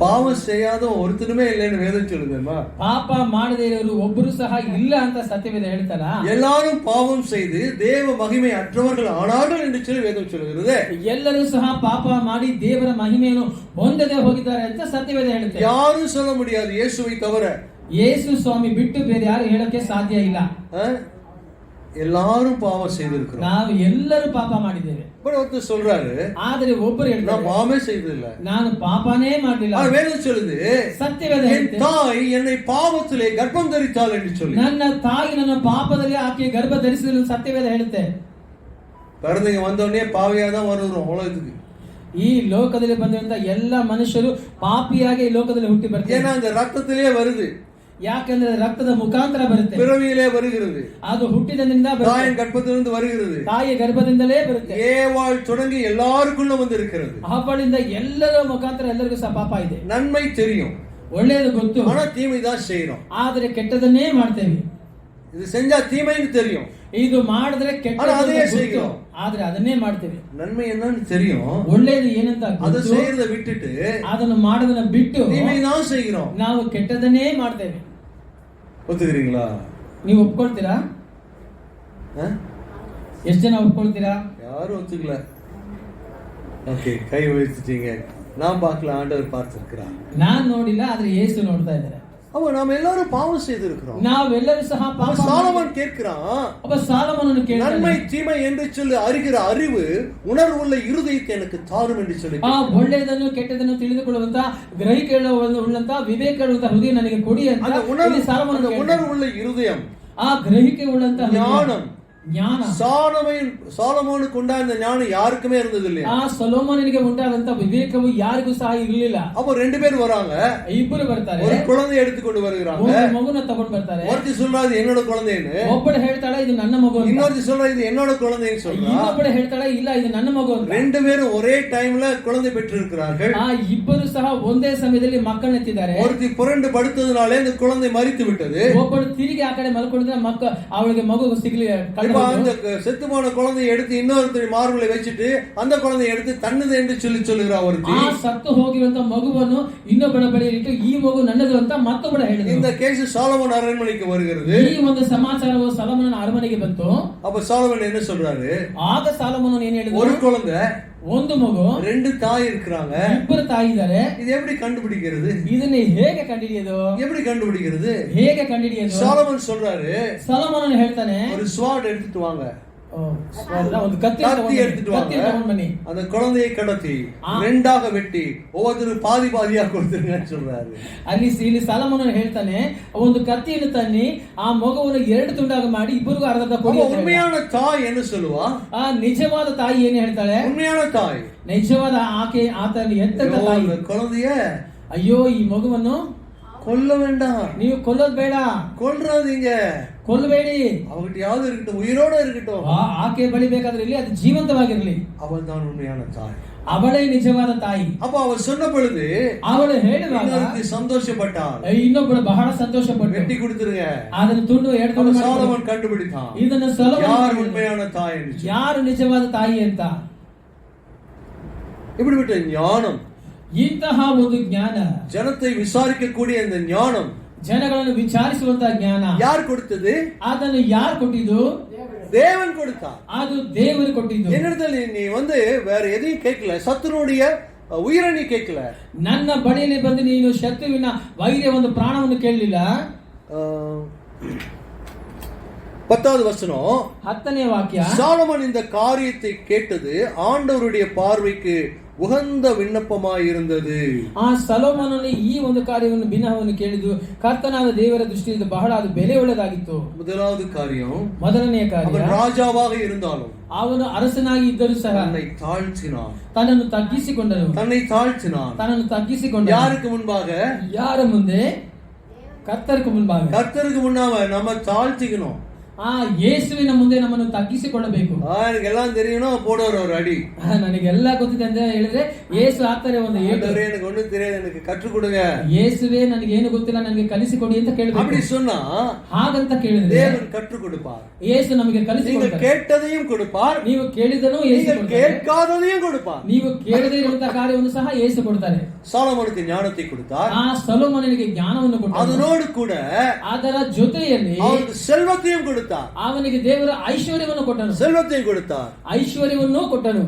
பாவம் செய்யாத ஒருத்தருமே இல்லைன்னு வேதம் சொல்லுதுமா? ಪಾಪ ಮಾಡದೇ ಇರೋರು ಒಬ್ಬರು ಸಹ ಇಲ್ಲ ಅಂತ ಸತ್ಯವೇದ ಹೇಳ್ತಾರ. எல்லாரும் பாவம் செய்து தேவ மகிமை அற்றவர்கள் ஆனார்கள் என்று சொல்லி வேதம் சொல்லுகிறது. ಎಲ್ಲರೂ ಸಹ ಪಾಪ ಮಾಡಿ ದೇವರ ಮಹಿಮೆಯನ್ನು ಹೊಂದದೆ ಹೋಗಿದ್ದಾರೆ ಅಂತ ಸತ್ಯವೇದ ಹೇಳುತ್ತೆ. யாரும் சொல்ல முடியாது இயேசுவை தவிர. ಯೇಸು ಸ್ವಾಮಿ ಬಿಟ್ಟು ಬೇರೆ ಯಾರು ಹೇಳಕ್ಕೆ ಸಾಧ್ಯ ಇಲ್ಲ. எல்லாரும் பாவம் செய்திருக்கிறோம். ನಾವು ಎಲ್ಲರೂ ಪಾಪ ಮಾಡಿದ್ದೇವೆ. ஒருத்தர் சொல்றாரு, ಆದರೆ ಒಬ್ಬರು ಹೇಳ್ತಾರೆ, நான் பாவமே செய்ததில்ல, ನಾನು ಪಾಪನೇ ಮಾಡಲಿಲ್ಲ. வேதம் சொல்லுது, ಸತ್ಯವೇದ என் ಹೇಳುತ್ತೆ, தாய் என்னை பாவத்திலே கர்ப்பம் தரித்தாள் என்று சொல்லி. ನನ್ನ ತಾಯಿ ನನ್ನ ಪಾಪದಲ್ಲಿ ಆಕೆ ಗರ್ಭ ಧರಿಸಿದ ಸತ್ಯವೇದ ಹೇಳುತ್ತೆ. பிறந்தவங்க வந்தோடனே பாவியா தான் வருகிறோம் உலகத்துக்கு. ಈ ಲೋಕದಲ್ಲಿ ಬಂದಿರುವಂತ ಎಲ್ಲ ಮನುಷ್ಯರು ಪಾಪಿಯಾಗಿ ಈ ಲೋಕದಲ್ಲಿ ಹುಟ್ಟಿ ಬರ್ತಾರೆ. ஏன்னா அந்த ரத்தத்திலே வருது. ಯಾಕಂದ್ರೆ ರಕ್ತದ ಮುಖಾಂತರ ಬರುತ್ತೆ, பிறவியிலே வருகிறது, ಅದು ಹುಟ್ಟಿದಿಂದ தாயின் கர்ப்பத்திலிருந்து வருகிறது, ತಾಯಿಯ ಗರ್ಭದಿಂದಲೇ ಬರುತ್ತೆ. ஏவாள் தொடங்கி எல்லாருக்குள்ள வந்து இருக்கிறது. ಅವಳಿಂದ ಎಲ್ಲರ ಮುಖಾಂತರ ಎಲ್ಲರಿಗೂ ಸಹ ಪಾಪ ಇದೆ. நன்மை தெரியும், ಒಳ್ಳೆಯದು ಗೊತ್ತು, ஆனா தீமை தான் செய்யறோம். ಆದರೆ ಕೆಟ್ಟದನ್ನೇ ಮಾಡ್ತೇವೆ. இது செஞ்சா தீமைன்னு தெரியும், ಇದು ಮಾಡಿದ್ರೆ ಕೆಟ್ಟದ್ದು ಆದ್ರೆ ಅದನ್ನೇ ಮಾಡ್ತೇವೆ. நன்மை என்னன்னு தெரியும், ಒಳ್ಳೆಯದು ಏನಂತ அதை செய்யறத விட்டுட்டு ಅದನ್ನು ಮಾಡೋದನ್ನ ಬಿಟ್ಟು தீமை தான் செய்கிறோம். ನಾವು ಕೆಟ್ಟದನ್ನೇ ಮಾಡ್ತೇವೆ. ஒத்துக்கிறீங்களா? ನೀವು ಒಪ್ಕೊಳ್ತೀರಾ? ಎಷ್ಟು ಜನ ಒಪ್ಕೊಳ್ತೀರಾ? யாரும் ஒத்துக்கல. ஓகே, கை வைத்துட்டீங்க. நான் பார்க்கல, ஆண்டவர் பார்த்திருக்கிறார். நான் ನೋಡಿಲ್ಲ, ಆದ್ರೆ ಯೇಸು ನೋಡ್ತಾ ಇದ್ದಾರೆ. அப்ப நாம எல்லாரும் பாவம் செய்திருக்கிறோம். ನಾವೆಲ್ಲರೂ ಸಹ ಪಾಪ. சாலமோன் கேட்கிறான், அப்ப சாலமோனನು ಕೇಳ್ತಾನೆ, நன்மை தீமை என்று சொல்லி அறிகிற அறிவு உணர்வுள்ள இருதயத்தை எனக்கு தாரும் என்று சொல்லி. ಒಳ್ಳೆಯದನ್ನು ಕೆಟ್ಟದನ್ನು ತಿಳಿದುಕೊಳ್ಳುವಂತ ಗ್ರಹಿಕೆ ಉಳ್ಳಂತ ವಿವೇಕ ಉಳ್ಳಂತ ಹೃದಯ ನನಗೆ ಕೊಡಿ ಅಂತ ಸಾಲಮೋನನು. உணர்வுள்ள இருதயம், ಆ ಗ್ರಹಿಕೆ ಉಳ್ಳಂತ ஞானம், ಜ್ಞಾನ. ಸಾಲಮೋನಕ್ಕೆ ಉಂಟಾದ ಜ್ಞಾನ ಯಾருக்குமே இருந்தது இல்லையா? ಆ ಸೊಲೊಮೋನನಿಗೆ ಉಂಟಾದಂತ ವಿವೇಕವು ಯಾರಿಗೂ ಸಹ ಇರಲಿಲ್ಲ. அப்ப ரெண்டு பேர் வராங்க, ಇಬ್ಬರು ಬರ್ತಾರೆ, ஒரு குழந்தையை எடுத்துக்கொண்டு வருகிறாங்க. ಒಂದು ಮಗುನ ತಗೊಂಡು ಬರ್ತಾರೆ. ஒருத்தி சொல்றாரு என்னோட குழந்தைன்னு, ಒಬ್ಬಳು ಹೇಳ್ತಾಳೆ ಇದು ನನ್ನ ಮಗು ಅಂತ. இன்னொருத்தி சொல்றா இது என்னோட குழந்தைன்னு சொல்றா. ಇನ್ನೊಬ್ಬಳು ಹೇಳ್ತಾಳೆ ಇಲ್ಲ ಇದು ನನ್ನ ಮಗು ಅಂತ. ரெண்டு பேரும் ஒரே டைம்ல குழந்தை பெற்றிருக்கிறார்கள். ಆ ಇಬ್ಬರು ಸಹ ಒಂದೇ ಸಮಯದಲ್ಲಿ ಮಕ್ಕಳನ್ನ ಎತ್ತಿದ್ದಾರೆ. ஒருத்தி புரண்டு படுத்ததுனாலே அந்த குழந்தை மரித்து விட்டது. ಒಬ್ಬಳು ತಿರುಗಿ ಆ ಕಡೆ ಮಲ್ಕೊಂಡಿದ್ರೆ ಅವಳಿಗೆ ಮಗು ಸಿಗ್ಲಿ. அந்த செத்து போன குழந்தையை எடுத்து இன்னொருத்தர் மார்பலை வச்சுட்டு அந்த குழந்தையை எடுத்து தன்னது என்று சொல்லுகிறா ஒருத்தி. ಆ ಸತ್ತು ಹೋಗಿರುವಂತ ಮಗುವನ್ನು ಇನ್ನೊಬ್ಬಳ ಬಳಿಯಲ್ಲಿ ಇಟ್ಟು ಈ ಮಗು ನನ್ನದು ಅಂತ ಮತ್ತೊಬ್ಬಳ ಹೇಳಿದ್ರು. இந்த கேஸ் சாலமோன் அரண்மனைக்கு வருகிறது. ಈ ಒಂದು ಸಮಾಚಾರವು ಸೊಲೊಮೋನನ ಅರಮನೆಗೆ ಬಂತು. அப்ப சாலமோன் என்ன சொல்றாரு? ಆಗ ಸೊಲೊಮೋನನು ಏನು ಹೇಳಿದ್ರು? ஒரு குழந்தை, ಒಂದು ಮಗು, ரெண்டு தாய் இருக்கிறாங்க. ಇಬ್ಬರು ತಾಯಿ ಇದ್ದಾರೆ. இது எப்படி கண்டுபிடிக்கிறது? ಇದನ್ನ ಹೇಗೆ ಕಂಡುಹಿಡಿಯೋದು? எப்படி கண்டுபிடிக்கிறது? ಹೇಗೆ ಕಂಡುಹಿಡಿಯೋದು? சாலமோன் சொல்றாரு, ಸೊಲೊಮೋನನು ಹೇಳ್ತಾನೆ ஒரு ஸ்வாட் எடுத்துட்டு வாங்க, ಒಂದು ಕತ್ತಿ எடுத்துட்டு வாங்க, அந்த குழந்தையை கடத்தி ரெண்டாக வெட்டி ஒவ்வொருத்தரும் பாதி பாதியா கொடுத்துருங்கன்னு சொல்றாரு. ಇಲ್ಲಿ ಸೊಲೊಮೋನನು ಹೇಳ್ತಾನೆ ಒಂದು ಕತ್ತಿಯನ್ನು ತನ್ನಿ ಆ ಮಗುವನ್ನು ಎರಡು ತುಂಡಾಗ ಮಾಡಿ ಇಬ್ಬರಿಗೂ ಅರ್ಧ ಕೊಡಿ. உண்மையான தாய் என்ன சொல்லுவா? ಆ ನಿಜವಾದ ತಾಯಿ ಏನು ಹೇಳ್ತಾಳೆ? உண்மையான தாய், ನಿಜವಾದ ಆಕೆ ಆತನ ಎತ್ತದ ತಾಯಿ, குழந்தைய ಅಯ್ಯೋ ಈ ಮಗುವನ್ನು கொல்ல வேண்டாம், ನೀವು ಕೊಲ್ಲೋದು ಬೇಡ, கொல்றாதீங்க, ಕೊಲ್ಲಬೇಡಿ, அவகிட்ட யாவது இருக்கட்டும், உயிரோட இருக்கட்டும், ಆಕೆ ಬಳಿ ಬೇಕಾದ್ರೆ ಇಲ್ಲಿ ಅದು ಜೀವಂತವಾಗಿರ್ಲಿ. அவள் தான் உண்மையான தாய், ಅವಳೇ ನಿಜವಾದ ತಾಯಿ. அப்ப அவள் சொன்ன பொழுது ಅವಳು ಹೇಳಿದಾಗ சந்தோஷப்பட்டாள், ಇನ್ನೊಬ್ಬಳು ಬಹಳ ಸಂತೋಷಪಟ್ಟು வெட்டி கொடுத்துருங்க ಅದನ್ನು ತುಂಡು ಎರಡು சாலமோன் கண்டுபிடித்தான் ಇದನ್ನು ಸೊಲೊಮೋನ யார் உண்மையான தாய் என்று. ಯಾರು ನಿಜವಾದ ತಾಯಿ ಅಂತ. இப்படிப்பட்ட ஞானம், ಇಂತಹ ಒಂದು ಜ್ಞಾನ, ஜனத்தை விசாரிக்கக்கூடிய அந்த ஞானம், ಜನಗಳನ್ನು ವಿಚಾರಿಸುವಂತಹ ಜ್ಞಾನ யார் கொடுத்தது? ಅದನ್ನು ಯಾರು ಕೊಟ್ಟಿದ್ದು? தேவன் கொடுத்தார். ಅದು ದೇವರು ಕೊಟ್ಟಿದ್ದು. என்னிடத்தில் நீ வேற எதையும் கேட்கல, சத்துருடைய உயிரை நீ கேட்கல. ನನ್ನ ಬಳಿಯಲ್ಲಿ ಬಂದು ನೀನು ಶತ್ರುವಿನ ವೈರ್ಯ ಒಂದು ಪ್ರಾಣವನ್ನು ಕೇಳಲಿಲ್ಲ. 10வது வசனம் 10ನೇ ವಾಕ್ಯ. சாலமோன் இந்த காரியத்தை கேட்டது ஆண்டவருடைய பார்வைக்கு உகந்த விண்ணப்பமாயிருந்தது. ಆ ಸೊಲೊಮೋನನು ಈ ಒಂದು ಕಾರ್ಯವನ್ನು ಬಿನ್ನಹವನ್ನು ಕೇಳಿದ್ದು ಕರ್ತನಾದ ದೇವರ ದೃಷ್ಟಿಯಿಂದ ಬಹಳ ಅದು ಬೆಲೆ ಉಳ್ಳದಾಗಿತ್ತು. முதலாவது காரியம், ಮೊದಲನೆಯ ಕಾರ್ಯ, அவன் ராஜாவாக இருந்தாலும் ಅವನು ಅರಸನಾಗಿ ಇದ್ದರೂ ಸಹ தன்னை தாழ்த்தினான், ತನ್ನನ್ನು ತಗ್ಗಿಸಿಕೊಂಡನು. தன்னை தாழ்த்தினான். ತನ್ನನ್ನು ತಗ್ಗಿಸಿಕೊಂಡ யாருக்கு முன்பாக? ಯಾರ ಮುಂದೆ? ಕರ್ತருக்கு ಮುಂಭಾಗ. கர்த்தருக்கு முன்னாக நம்ம தாழ்த்திக்கணும். ಆ ಯೇಸುವಿನ ಮುಂದೆ ನಮ್ಮನ್ನು ತಗ್ಗಿಸಿಕೊಳ್ಳಬೇಕು. எனக்கு எல்லாம் தெரியணும், போடுற ஒரு அடி. ನನಗೆಲ್ಲ ಗೊತ್ತಿದೆ ಅಂತ ಹೇಳಿದ್ರೆ ಯೇಸು ಆಗ್ತಾರೆ ಒಂದು ಏಟು. எனக்கு ஒண்ணும் தெரியாது, எனக்கு கற்றுக் கொடுங்க. ಯೇಸುவே ನನಗೆ ಏನು ಗೊತ್ತಿಲ್ಲ, ನನಗೆ ಕಲಿಸಿಕೊಡಿ ಅಂತ ಕೇಳಬೇಕು. அப்படி சொன்னா ಹಾಗಂತ ಕೇಳಿದ್ರೆ தேவன் கற்றுக் கொடுப்பார். ಯೇಸು ನಮಗೆ நீங்க ಕಲಿಸಿಕೊಡ್ತಾರೆ. கேட்டதையும் கொடுப்பார், ನೀವು ಕೇಳಿದನು ಯೇಸು நீங்க ಕೊಡ್ತಾರೆ. கேட்காததையும் கொடுப்பார். ನೀವು ಕೇಳದೇ ಇರುವಂತಹ ಕಾರ್ಯವನ್ನು ಸಹ ಯೇಸು ಕೊಡ್ತಾರೆ. சாலமோனுக்கு ஞானத்தை கொடுத்தார், ಆ ಸೊಲೊಮೋನನಿಗೆ ಜ್ಞಾನವನ್ನು ಕೊಟ್ಟರು. அதனோடு கூட ಅದರ ಜೊತೆಯಲ್ಲಿ அவனுக்கு செல்வத்தையும் கொடுத்தார். ಅವನಿಗೆ ದೇವರ ಐಶ್ವರ್ಯವನ್ನು ಕೊಟ್ಟನು. செல்வத்தையும் கொடுத்தார், ಐಶ್ವರ್ಯವನ್ನು ಕೊಟ್ಟನು.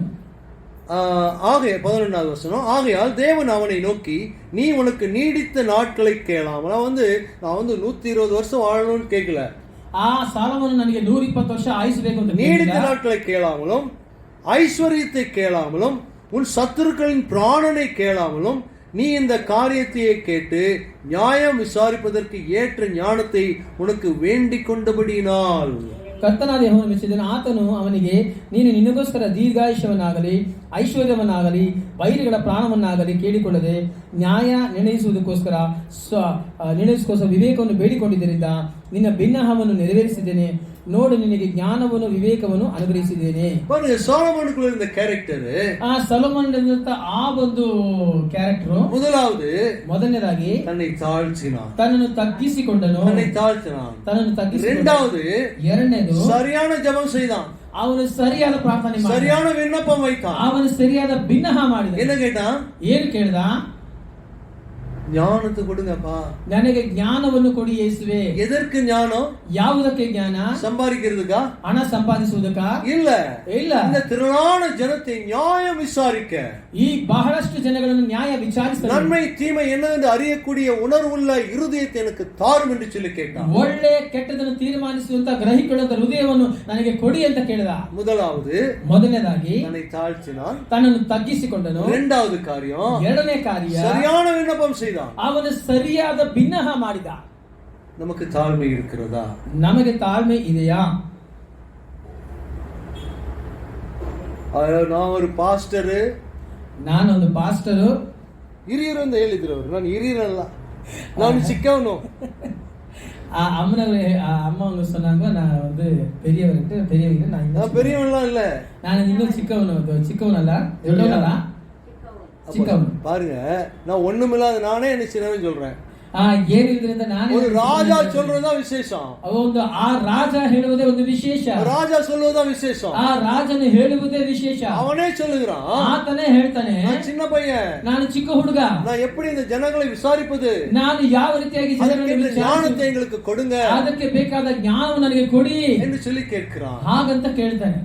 ஆகைய 11வது வசனம், ஆகையால் தேவன் அவனை நோக்கி நீ உனக்கு நீடித்த நாட்களை கேளாம். நான் 120 வருஷம் வாழணும்னு கேட்கல. ಆ ಸಾಲವನ್ನು ನನಗೆ 120 ವರ್ಷ ಆಯುಸಬೇಕು ಅಂತ நீடித்த நாட்களை கேளாமலும் ஐஸ்வர்யத்தை கேளாமலும் உன் சத்துருக்களின் பிராணனை கேளாமலும் நீ இந்த காரியத்தையே கேட்டு நியாயம் விசாரிப்பதற்கு ஏற்ற ஞானத்தை உனக்கு வேண்டிக் கொண்டபடியினால். ಕರ್ತನಾದ ಯೆಹೋವನು ಮೆಚ್ಚಿದನು. ಆತನು ಅವನಿಗೆ ನೀನು ನಿನಗೋಸ್ಕರ ದೀರ್ಘಾಯುಷ್ಯವನ್ನಾಗಲಿ ಐಶ್ವರ್ಯವನ್ನಾಗಲಿ ವೈರಿಗಳ ಪ್ರಾಣವನ್ನಾಗಲಿ ಕೇಳಿಕೊಳ್ಳದೆ ನ್ಯಾಯ ನಿರ್ಣಯಿಸುವುದಕ್ಕೋಸ್ಕರ ವಿವೇಕವನ್ನು ಬೇಡಿಕೊಂಡಿದ್ದರಿಂದ ನಿನ್ನ ಭಿನ್ನಹವನ್ನು ನೆರವೇರಿಸಿದ್ದೇನೆ. ನೋಡು, ನಿನಗೆ ಜ್ಞಾನವನ್ನು ವಿವೇಕವನ್ನು ಅನುಗ್ರಹಿಸಿದ್ದೇನೆ. ಸೊಲೊಮೋನುக்குள்ள இருந்த கேரக்டர், ಆ ಸೊಲೊಮೋನನಿಂದ ಆ ಒಂದು ಕ್ಯಾರೆಕ್ಟರ್, ಮೊದಲನೇದಾಗಿ தன்னை தாழ்த்தினான், ತನ್ನನ್ನು ತಗ್ಗಿಸಿಕೊಂಡನು. ಎರಡನೇದು சரியான ஜெபம் செய்தான். ಅವನು ಸರಿಯಾದ ಪ್ರಾರ್ಥನೆ ಮಾಡಿದ, சரியான விண்ணப்பம் வைத்தான். ಅವನು ಸರಿಯಾದ ಭಿನ್ನಹ ಮಾಡಿದ. என்ன கேட்டான்? ಏನು ಕೇಳ್ದ? ஞானத்தை கொடுங்கப்பா, ನನಗೆ ಜ್ಞಾನವನ್ನು ಕೊಡಿ ಯೇಸುವೆ. எதற்கு ஞானம்? ಯಾವುದಕ್ಕೆ ಜ್ಞಾನ? சம்பாதிக்கிறதுக்கா? ಹಣ ಸಂಪಾದಿಸುವುದಕ್ಕ? இல்ல. இந்த திரளான ஜனத்தை நியாயம் விசாரிக்க, ಈ ಬಹಳಷ್ಟು ಜನಗಳನ್ನು ನ್ಯಾಯ ವಿಚಾರಿಸಲು, நன்மை தீமை என்னவென்று அறியக்கூடிய உணர்வுள்ள இருதயத்தை எனக்கு தாரும் என்று சொல்லி கேட்டான். ಒಳ್ಳೆ ಕೆಟ್ಟದನ್ನು ತೀರ್ಮಾನಿಸುವಂತ ಗ್ರಹಿಕೊಳ್ಳುವಂತ ಹೃದಯವನ್ನು ನನಗೆ ಕೊಡಿ ಅಂತ ಕೇಳಿದ. ಮೊದಲನೇದಾಗಿ தன்னை தாழ்த்தினான், ತನ್ನನ್ನು ತಗ್ಗಿಸಿಕೊಂಡನು. இரண்டாவது காரியம், ಎರಡನೇ ಕಾರ್ಯ, சரியான விண்ணப்பம் செய்தான். ಅವನು ಸರಿಯಾದ ಭಿನ್ನಹ ಮಾಡಿದ. நமக்கு தாழ்மை இருக்கிறதா? ನಮಗೆ ತಾಳ್ಮೆ ಇದೆಯಾ? ನಾನು ஒரு ಪಾಸ್ಟರ್, ನಾನೊಂದು ಪಾಸ್ಟರು. ಹಿರಿಯರು ಅಂತ ಹೇಳಿದ್ರು ಅವರು. ನಾನು ಹಿರಿಯರಲ್ಲ, ನಾನು ಚಿಕ್ಕವನು. அம்மா அவங்க சொன்னாங்க நான் வந்து பெரியவங்க. நான் பெரியவன்லாம் இல்ல, நான் இன்னும் சிக்கவனல்ல, எவ்வளவுனல்ல, சிக்கவன். பாருங்க, நான் ஒண்ணுமில்லாத நானே என்ன சின்னவன் சொல்றேன். ಏನಿದ್ರಿಂದ ನಾನು ஒரு ராஜா சொல்றதுதான் விசேஷம். ಒಂದು ಆ ರಾಜ ಹೇಳುವುದೇ ಒಂದು ವಿಶೇಷ. ராஜா சொல்வதுதான் விசேஷம். ಆ ರಾಜನು ಹೇಳುವುದೇ ವಿಶೇಷ. அவனே சொல்லுகிறான், ಆತನೇ ಹೇಳ್ತಾನೆ, நான் சின்ன பையன், ನಾನು ಚಿಕ್ಕ ಹುಡುಗ, நான் எப்படி இந்த ஜனங்களை விசாரிப்பது, ನಾನು ಯಾವ ರೀತಿಯಾಗಿ ಜನರನ್ನು ஞானத்தை எங்களுக்கு கொடுங்க, ಅದಕ್ಕೆ ಬೇಕಾದ ಜ್ಞಾನವನ್ನು ನನಗೆ ಕೊಡಿ என்று சொல்லி கேட்கிறான். ಹಾಗಂತ ಕೇಳ್ತಾನೆ.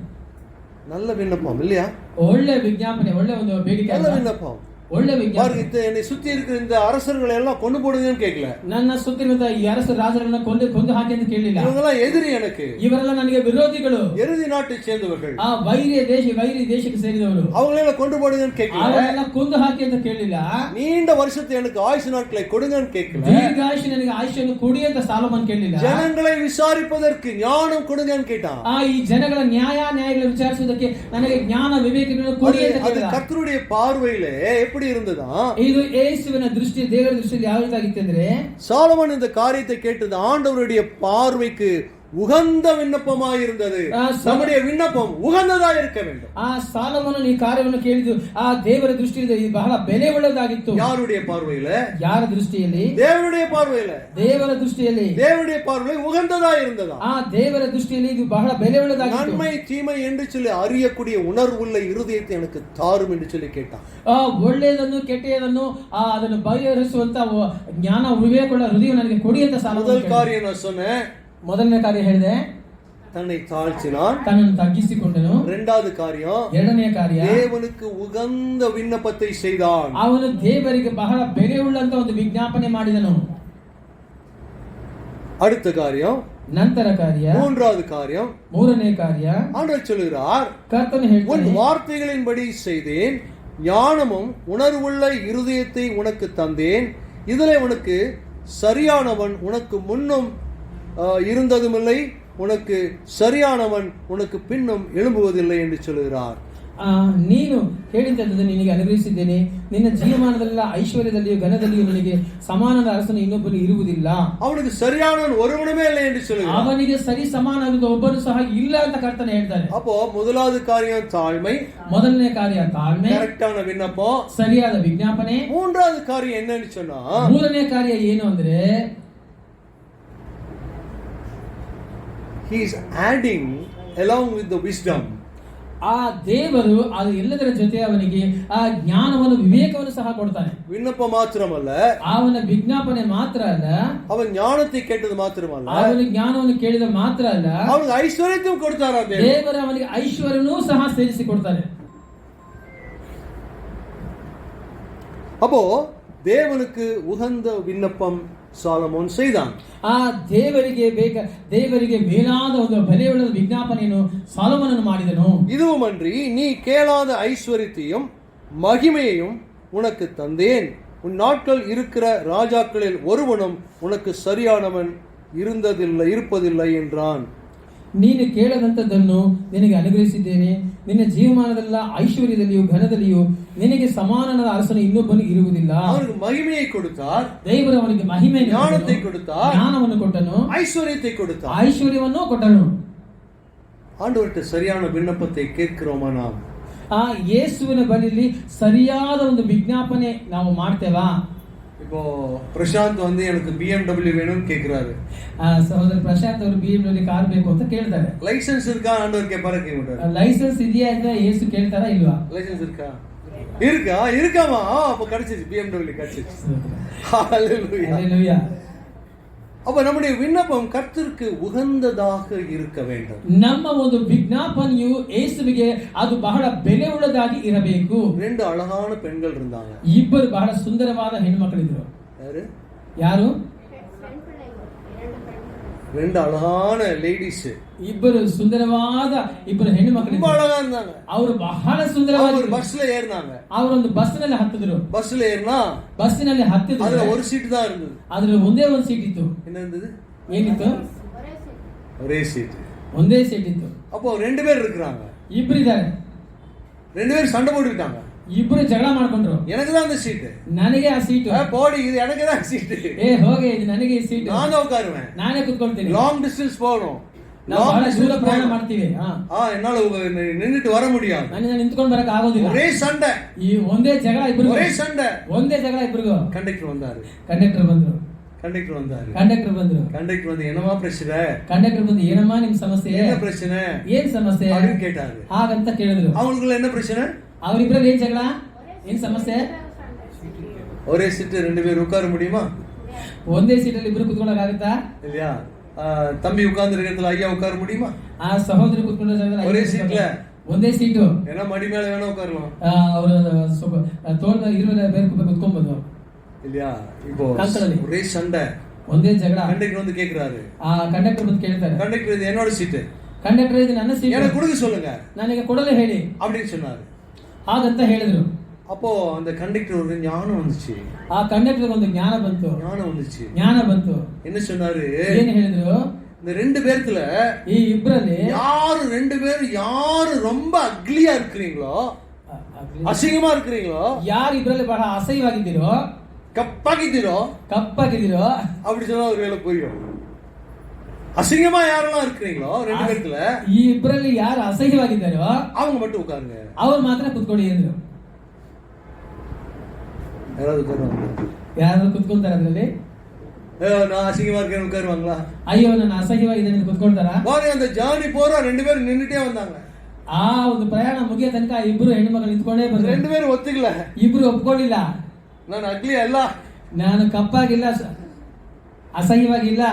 நல்ல விண்ணப்பம் இல்லையா? ಒಳ್ಳೆ ವಿಜ್ಞಾಪನೆ, ಒಳ್ಳೆ ಒಂದು ಬೇಡಿಕೆ, நல்ல விண்ணப்பம். ಒಳ್ಳೆ ವಿಜ್ಞಾಪನೆ. என்னை சுத்தி இருக்கிற இந்த அரசர்களை எல்லாம் கொண்டு போடுங்கன்னு கேட்கல. ನನ್ನ ಸುತ್ತಿರುವಂತ ಈ ಅರಸ ರಾಜರನ್ನ ಕೊಂದು ಹಾಕಿ ಅಂತ ಕೇಳಲಿಲ್ಲ. இவங்கெல்லாம் எதிரி எனக்கு, ಇವರೆಲ್ಲ ನನಗೆ ವಿರೋಧಿಗಳು, எருதி நாட்டை சேர்ந்தவர்கள், ವೈರಿ ದೇಶಕ್ಕೆ ಸೇರಿದವರು, அவங்களெல்லாம் கொண்டு போடுங்கன்னு கேட்கல. ಅವರೆಲ್ಲ ಕೊಂದು ಹಾಕಿ ಅಂತ ಕೇಳಲಿಲ್ಲ. நீண்ட வருஷத்தை எனக்கு ஆயுசு நாட்களை கொடுங்கன்னு கேட்கல. ದೀರ್ಘಾಯುಷ್ಯ ನನಗೆ ಆಯುಷ್ಯನ್ನು ಕೊಡಿ ಅಂತ ಸಾಲೋಮನ್ ಕೇಳಲಿಲ್ಲ. ஜனங்களை விசாரிப்பதற்கு ஞானம் கொடுங்கன்னு கேட்டான். ಈ ಜನಗಳ ನ್ಯಾಯಗಳನ್ನು ವಿಚಾರಿಸುವುದಕ್ಕೆ ನನಗೆ ಜ್ಞಾನ ವಿವೇಕಗಳನ್ನು ಕೊಡಿ ಅಂತ அது ಕೇಳಿದ. கர்த்தருடைய பார்வையிலே எப்படி இருந்ததா? ಇದು ಯೇಸುವಿನ ದೃಷ್ಟಿ, ದೇವರ ದೃಷ್ಟಿಯಲ್ಲಿ ಯಾವ ರೀತಿಯಾಗಿತ್ತು ಅಂದ್ರೆ, சாலமன் இந்த காரியத்தை கேட்டது ஆண்டவருடைய பார்வைக்கு உகந்த விண்ணப்பமாய் இருந்தது. நம்முடைய விண்ணப்பம் உகந்ததா இருக்க வேண்டும். ಸಾಲೋಮನ್ ಈ ಕಾರ್ಯವನ್ನು ಕೇಳಿದ್ದು ಆ ದೇವರ ದೃಷ್ಟಿಯಲ್ಲಿ ಇದು ಬಹಳ ಬೆಲೆ ಉಳ್ಳದಾಗಿತ್ತು. யாருடைய பார்வையில? ಯಾರ ದೃಷ್ಟಿಯಲ್ಲಿ? தேவனுடைய பார்வையில. ದೇವರ ದೃಷ್ಟಿಯಲ್ಲಿ. தேவனுடைய பார்வையில உகந்ததா இருந்ததா? ದೇವರ ದೃಷ್ಟಿಯಲ್ಲಿ ಇದು ಬಹಳ ಬೆಲೆ ಉಳ್ಳದಾಗಿತ್ತು. நன்மை தீமை என்று சொல்லி அறியக்கூடிய உணர்வுள்ள இருதயத்தை எனக்கு தாரும் என்று சொல்லி கேட்டான். ಒಳ್ಳೆಯದನ್ನು ಕೆಟ್ಟದನ್ನು ಅದನ್ನು ಬಗೆಹರಿಸುವಂತ ಜ್ಞಾನ ವಿವೇಕವುಳ್ಳ ಹೃದಯ ನನಗೆ ಕೊಡಿ ಅಂತ ಸಾಲೋಮನ್. முதல் காரியம் நான் சொன்னேன், ಮೊದಲನೇ ಕಾರ್ಯ ಹೇಳಿದೆ, தன்னை தாழ்த்தினான். ತನ್ನನ್ನು ತಗ್ಗಿಸಿಕೊಂಡನು. இரண்டாவது காரியம், ಎರಡನೇ ಕಾರ್ಯ, தேவனுக்கு உகந்த விண்ணப்பத்தை செய்தான். ಅವನು ದೇವರಿಗೆ ಬಹಳ ಬೆಲೆ ಉಳ್ಳಂತ ಒಂದು ವಿಜ್ಞಾಪನೆ ಮಾಡಿದನು. அடுத்த காரியம், ನಂತರ ಕಾರ್ಯ, மூன்றாவது காரியம், ಮೂರನೇ ಕಾರ್ಯ, ஆண்டவர் சொல்கிறார், ಕರ್ತನು உன் ಹೇಳ್ತಾನೆ, வார்த்தைகளின்படி செய்தேன், ஞானமும் உணர்வுள்ள இருதயத்தை உனக்கு தந்தேன், இதிலே உனக்கு சரியானவன் உனக்கு முன்னும் இருந்ததுமில்லை, உனக்கு சரியானவன் உனக்கு பின்னும் எழும்புவதில்லை என்று சொல்கிறார். ನೀನು ಹೇಳಿದ್ದನ್ನು ನಿನಗೆ ಅನುಗ್ರಹಿಸಿದ್ದೇನೆ, ನಿನ್ನ ಜೀವಮಾನದಲ್ಲ ಐಶ್ವರ್ಯದಲ್ಲಿಯೂ ಘನದಲ್ಲಿಯೂ ನಿನಗೆ ಸಮಾನದ ಅರಸನು ಇನ್ನೊಬ್ಬನು ಇರುವುದಿಲ್ಲ. அவனுக்கு சரியானவன் ஒருவனுமே இல்லை என்று சொல்கிறார். ಅವನಿಗೆ ಸರಿ ಸಮಾನವಾದ ಒಬ್ಬನು ಸಹ ಇಲ್ಲ ಅಂತ ಕರ್ತನೆ ಹೇಳ್ತಾನೆ. அப்போ முதலாவது காரியம் தாழ்மை, ಮೊದಲನೇ ಕಾರ್ಯ ತಾಳ್ಮೆ, கரெக்டான விண்ணப்பம், ಸರಿಯಾದ ವಿಜ್ಞಾಪನೆ. மூன்றாவது காரியம் என்னன்னு சொன்னா, ಮೂರನೇ ಕಾರ್ಯ ಏನು ಅಂದ್ರೆ, he is adding along with the wisdom. ಆ ದೇವರು ಅದು ಎಲ್ಲದರ ಜೊತೆ ಅವನಿಗೆ ಆ ಜ್ಞಾನವನ್ನು ವಿವೇಕವನ್ನು ಸಹ ಕೊಡ್ತಾನೆ. விண்ணப்பம் மாத்திரமல்ல, ಅವನ ವಿಜ್ಞಾಪನೆ ಮಾತ್ರ ಅಲ್ಲ, அவன் ஞானத்தை கேட்டது மாத்திரமல்ல, ಅವನಿಗೆ ಜ್ಞಾನವನ್ನು ಕೇಳಿದ ಮಾತ್ರ ಅಲ್ಲ, அவனுக்கு ஐஸ்வர்யத்தையும் கொடுத்தாரா தேவன். ದೇವರು ಅವನಿಗೆ ಐಶ್ವರ್ಯನೂ ಸಹ ಸೇರಿಸಿ ಕೊಡ್ತಾನೆ. அப்போ தேவனுக்கு உகந்த விண்ணப்பம் சாலமோன் செய்தான். ಆ ದೇವರಿಗೆ ಮೇಲಾದ ಒಂದು ಬೆಲೆಯುಳ್ಳ ವಿಜ್ಞಾಪನೆಯನ್ನು ಸಾಲೋಮನನು ಮಾಡಿದನು. இதுவுமன்றி நீ கேளாத ஐஸ்வர்யத்தையும் மகிமையையும் உனக்கு தந்தேன், உன் நாட்கள் இருக்கிற ராஜாக்களில் ஒருவனும் உனக்கு சரியானவன் இருப்பதில்லை என்றான். ನೀನು ಕೇಳದಂತದ್ದನ್ನು ನಿನಗೆ ಅನುಗ್ರಹಿಸಿದ್ದೇನೆ, ನಿನ್ನ ಜೀವಮಾನದಲ್ಲ ಐಶ್ವರ್ಯದಲ್ಲಿಯೂ ಘನದಲ್ಲಿಯೂ ನಿನಗೆ ಸಮಾನನಾದ ಅರಸನು ಇನ್ನೊಬ್ಬನು ಇರುವುದಿಲ್ಲ. அவனுக்கு மகிமையை கொடுத்தார், ದೇವರು ಅವನಿಗೆ ಮಹಿಮೆ, ஞானத்தை கொடுத்தார், ಜ್ಞಾನವನ್ನು ಕೊಟ್ಟನು, ஐஸ்வர்யத்தை கொடுத்தார், ಐಶ್ವರ್ಯವನ್ನು ಕೊಟ್ಟನು. ஆண்டவர்கிட்ட சரியான விண்ணப்பத்தை கேட்கிறோமா? நாம் ಯೇಸುವಿನ ಬಳಿಯಲ್ಲಿ ಸರಿಯಾದ ಒಂದು ವಿಜ್ಞಾಪನೆ ನಾವು ಮಾಡ್ತೇವಾ? இப்போ பிரசாந்த் வந்து எனக்கு BMW வேணும்னு கேக்குறாரு. ಸಹೋದರ ಪ್ರಶಾಂತ್ ಅವರು BMW ಕಾರ್ ಬೇಕು ಅಂತ ಕೇಳ್ತಾರೆ. லைசென்ஸ் இருக்கா ஆண்டவர் கேட்பாரா கேட்க மாட்டாரு? ಲೈಸೆನ್ಸ್ ಇದೆಯಾ ಅಂತ ಯೇಸು ಕೇಳ್ತಾರಾ ಇಲ್ವಾ? லைசென்ஸ் இருக்காமா? அப்ப கிடைச்சிச்சு, BMW கிடைச்சிச்சு. ஹalleluya, ஹalleluya. அப்ப நம்முடைய விண்ணப்பம் கர்த்தருக்கு உகந்ததாக இருக்க வேண்டும். ನಮ್ಮ ಒಂದು ವಿಜ್ಞಾಪನೆಯು ಯೇಸುವಿಗೆ ಅದು ಬಹಳ ಬೆಲೆ ಉಳ್ಳದಾಗಿ ಇರಬೇಕು. ரெண்டு அழகான பெண்கள் இருந்தாங்க. ಇಬ್ಬರು ಬಹಳ ಸುಂದರವಾದ ಹೆಣ್ಣುಮಕ್ಕಳಿದ್ರು. ಯಾರು? ரெண்டு அழகான ಲೇಡೀಸ್. ಇಬ್ಬರು ಸುಂದರವಾದ ಇಬ್ಬರು ಹೆಣ್ಣು ಮಕ್ಕಳು ரொம்ப அழகா இருந்தாங்க. ಅವರು ಬಹಳ ಸುಂದರವಾಗಿ பஸ்ல ஏறினாங்க. ಅವರೊಂದು ಬಸ್ನಲ್ಲಿ ಹತ್ತಿದ್ರು. பஸ்ல ஏறினா ಬಸ್ಸಿನಲ್ಲಿ ಹತ್ತಿದ್ರು. அதுல ஒரு சீட் தான் இருந்தது. ಅದರಲ್ಲಿ ಒಂದೇ ಒಂದು ಸೀಟ್ ಇತ್ತು. என்ன இருந்தது? ಏನಿತ್ತು? ஒரே சீட். ಒಂದೇ ಸೀಟ್ ಇತ್ತು. அப்போ ரெண்டு பேர் இருக்காங்க. ಇಬ್ಬರು ಇದ್ದಾರೆ. ரெண்டு பேரும் சண்டை போட்டுக்கிட்டாங்க. ಇಬ್ರು ಜಗಳ ಮಾಡ್ಕೊಂಡ್ರು. எனக்கு தான் அந்த சீட்டு, ನನಗೆ ಆ ಸೀಟು. போடி இது எனக்கு தான் சீட்டு, ಹೋಗಿ ಇದು ನನಗೆ ಈ ಸೀಟು, நான் உட்காருவேன், ನಾನೇ ಕುತ್ಕೊಳ್ತೀನಿ. லாங் டிஸ்டன்ஸ் போகணும், ನಾವು ಬಹಳ ದೂರ ಪ್ರಯಾಣ ಮಾಡ್ತೀವಿ. என்னால நின்னுட்டு வர முடியாது, ನನ್ನಿಂದ ನಿಂತ್ಕೊಂಡು ಬರಕ್ ಆಗೋದಿಲ್ಲ. ஒரே சண்டை, ಈ ಒಂದೇ ಜಗಳ ಇಬ್ರಿಗೂ, ஒரே சண்டை, ಒಂದೇ ಜಗಳ ಇಬ್ರಿಗೂ. கண்டக்டர் வந்தாரு, ಕಂಡಕ್ಟರ್ ಬಂದ್ರು, கண்டக்டர் வந்தாரு, ಕಂಡಕ್ಟರ್ ಬಂದ್ರು. கண்டக்டர் வந்து என்னமா பிரச்சனை, ಕಂಡಕ್ಟರ್ ಬಂದು ಏನಮ್ಮ ನಿಮ್ ಸಮಸ್ಯೆ, என்ன பிரச்சனை, ಏನ್ ಸಮಸ್ಯೆ அப்படின்னு கேட்டாரு. ಹಾಗಂತ ಕೇಳಿದ್ರು. அவங்களுக்குள்ள என்ன பிரச்சனை, ಅವರಿಬ್ರಲ್ಲಿ ಏನ್ ಜಗಳ, ಏನ್ ಸಮಸ್ಯೆ? ஒரே சீட்டு ரெண்டு பேர் உட்கார முடியுமா? ಒಂದೇ ಸೀಟಲ್ಲಿ ಇಬ್ರು ಕುತ್ಕೊಳ್ಳೋಕೆ ಆಗುತ್ತಾ? இல்லையா? தம்பி உட்கார்ந்து இருக்கிறதுல ஐயா உட்கார முடியுமா? ಆ ಸಹೋದರಿ ಕುತ್ಕೊಂಡ ಜಾಗದಲ್ಲಿ ஒரே சீட்ல, ಒಂದೇ ಸೀಟು, ஏன்னா மடி மேல வேணா உட்காரலாம், ಅವರು ತೋಳ ಇರುವೆಲ್ಲ ಬೇರೆ ಕುತ್ಕೊಂಬೋದು, இல்லையா? இப்போ கல்கலடி. ஒரே சண்டை, ಒಂದೇ ಜಗಳ. கண்டக்டர் வந்து கேக்குறாரு, ಆ ಕಂಡಕ್ಟರ್ ಬಂದು ಕೇಳ್ತಾರೆ, கண்டக்டர் இது என்னோட சீட்டு, ಕಂಡಕ್ಟರ್ ಇದು ನನ್ನ ಸೀಟು, எனக்கு கொடுக்க சொல்லுங்க ನನಗೆ ಕೊಡಲು ಹೇಳಿ அப்படின்னு சொன்னாரு. ಹಾಗಂತ ಹೇಳಿದ್ರು. அப்போ அந்த கண்டக்டர் ஒரு ஞானம் வந்துச்சு, ಆ ಕಂಡಕ್ಟರ್ ಒಂದು ಜ್ಞಾನ ಬಂತು, ஞானம் வந்துச்சு. ಜ್ಞಾನ ಬಂತು. என்ன சொன்னாரு, ಏನ್ ಹೇಳಿದ್ರು, இந்த ரெண்டு பேர்த்துல ಈ ಇಬ್ಬರಲ್ಲಿ ரெண்டு பேரும் யாரு ரொம்ப அக்லியா இருக்கிறீங்களோ, அசிங்கமா இருக்கிறீங்களோ, ಯಾರು ಇಬ್ಬರಲ್ಲಿ ಬಹಳ ಅಸಹ್ಯವಾಗಿದ್ದೀರೋ, கப்பாக்கிದ್ದೀரோ, ಕಪ್ಪಾಗಿದ್ದೀರೋ, அப்படி சொன்னா ஒரு வேலை புரியும். அசிங்கமா யாரெல்லாம் இருக்கிறீங்களோ ரெண்டு பேர்த்துல, ಈ ಇಬ್ಬರಲ್ಲಿ ಯಾರು ಅಸಹ್ಯವಾಗಿದ್ದಾರೋ அவங்க மட்டும் உட்காருங்க, ಅವ್ರು ಮಾತ್ರ ಕುತ್ಕೊಳ್ಳಿ ಅಂದ್ರು. யாராவது உட்காருவாங்க? ಯಾರು ಕುತ್ಕೊಂತಾರ ಅದ್ರಲ್ಲಿ? நான் அசிங்கமா இருக்கேன்னு உட்காருவாங்களா? ಅಯ್ಯೋ ನಾನು ಅಸಹ್ಯವಾಗಿದ್ದೇನೆ ಅಂತ ಕುತ್ಕೊಳ್ತಾರ? பாரு, அந்த ஜானி போற ரெண்டு பேரும் நின்னுட்டே வந்தாங்க. ಆ ಒಂದು ಪ್ರಯಾಣ ಮುಗಿಯ ತನಕ ಇಬ್ರು ಹೆಣ್ಣು ಮಕ್ಕಳು ನಿಂತ್ಕೊಂಡೇ ಬಂದ್ರು. ரெண்டு பேரும் ஒத்துக்கல, ಇಬ್ರು ಒಪ್ಕೊಳ್ಳಿಲ್ಲ. ನಾನು ಅಗ್ಲಿ ಅಲ್ಲ, ನಾನು ಕಪ್ಪಾಗಿಲ್ಲ, ಅಸಹ್ಯವಾಗಿಲ್ಲ.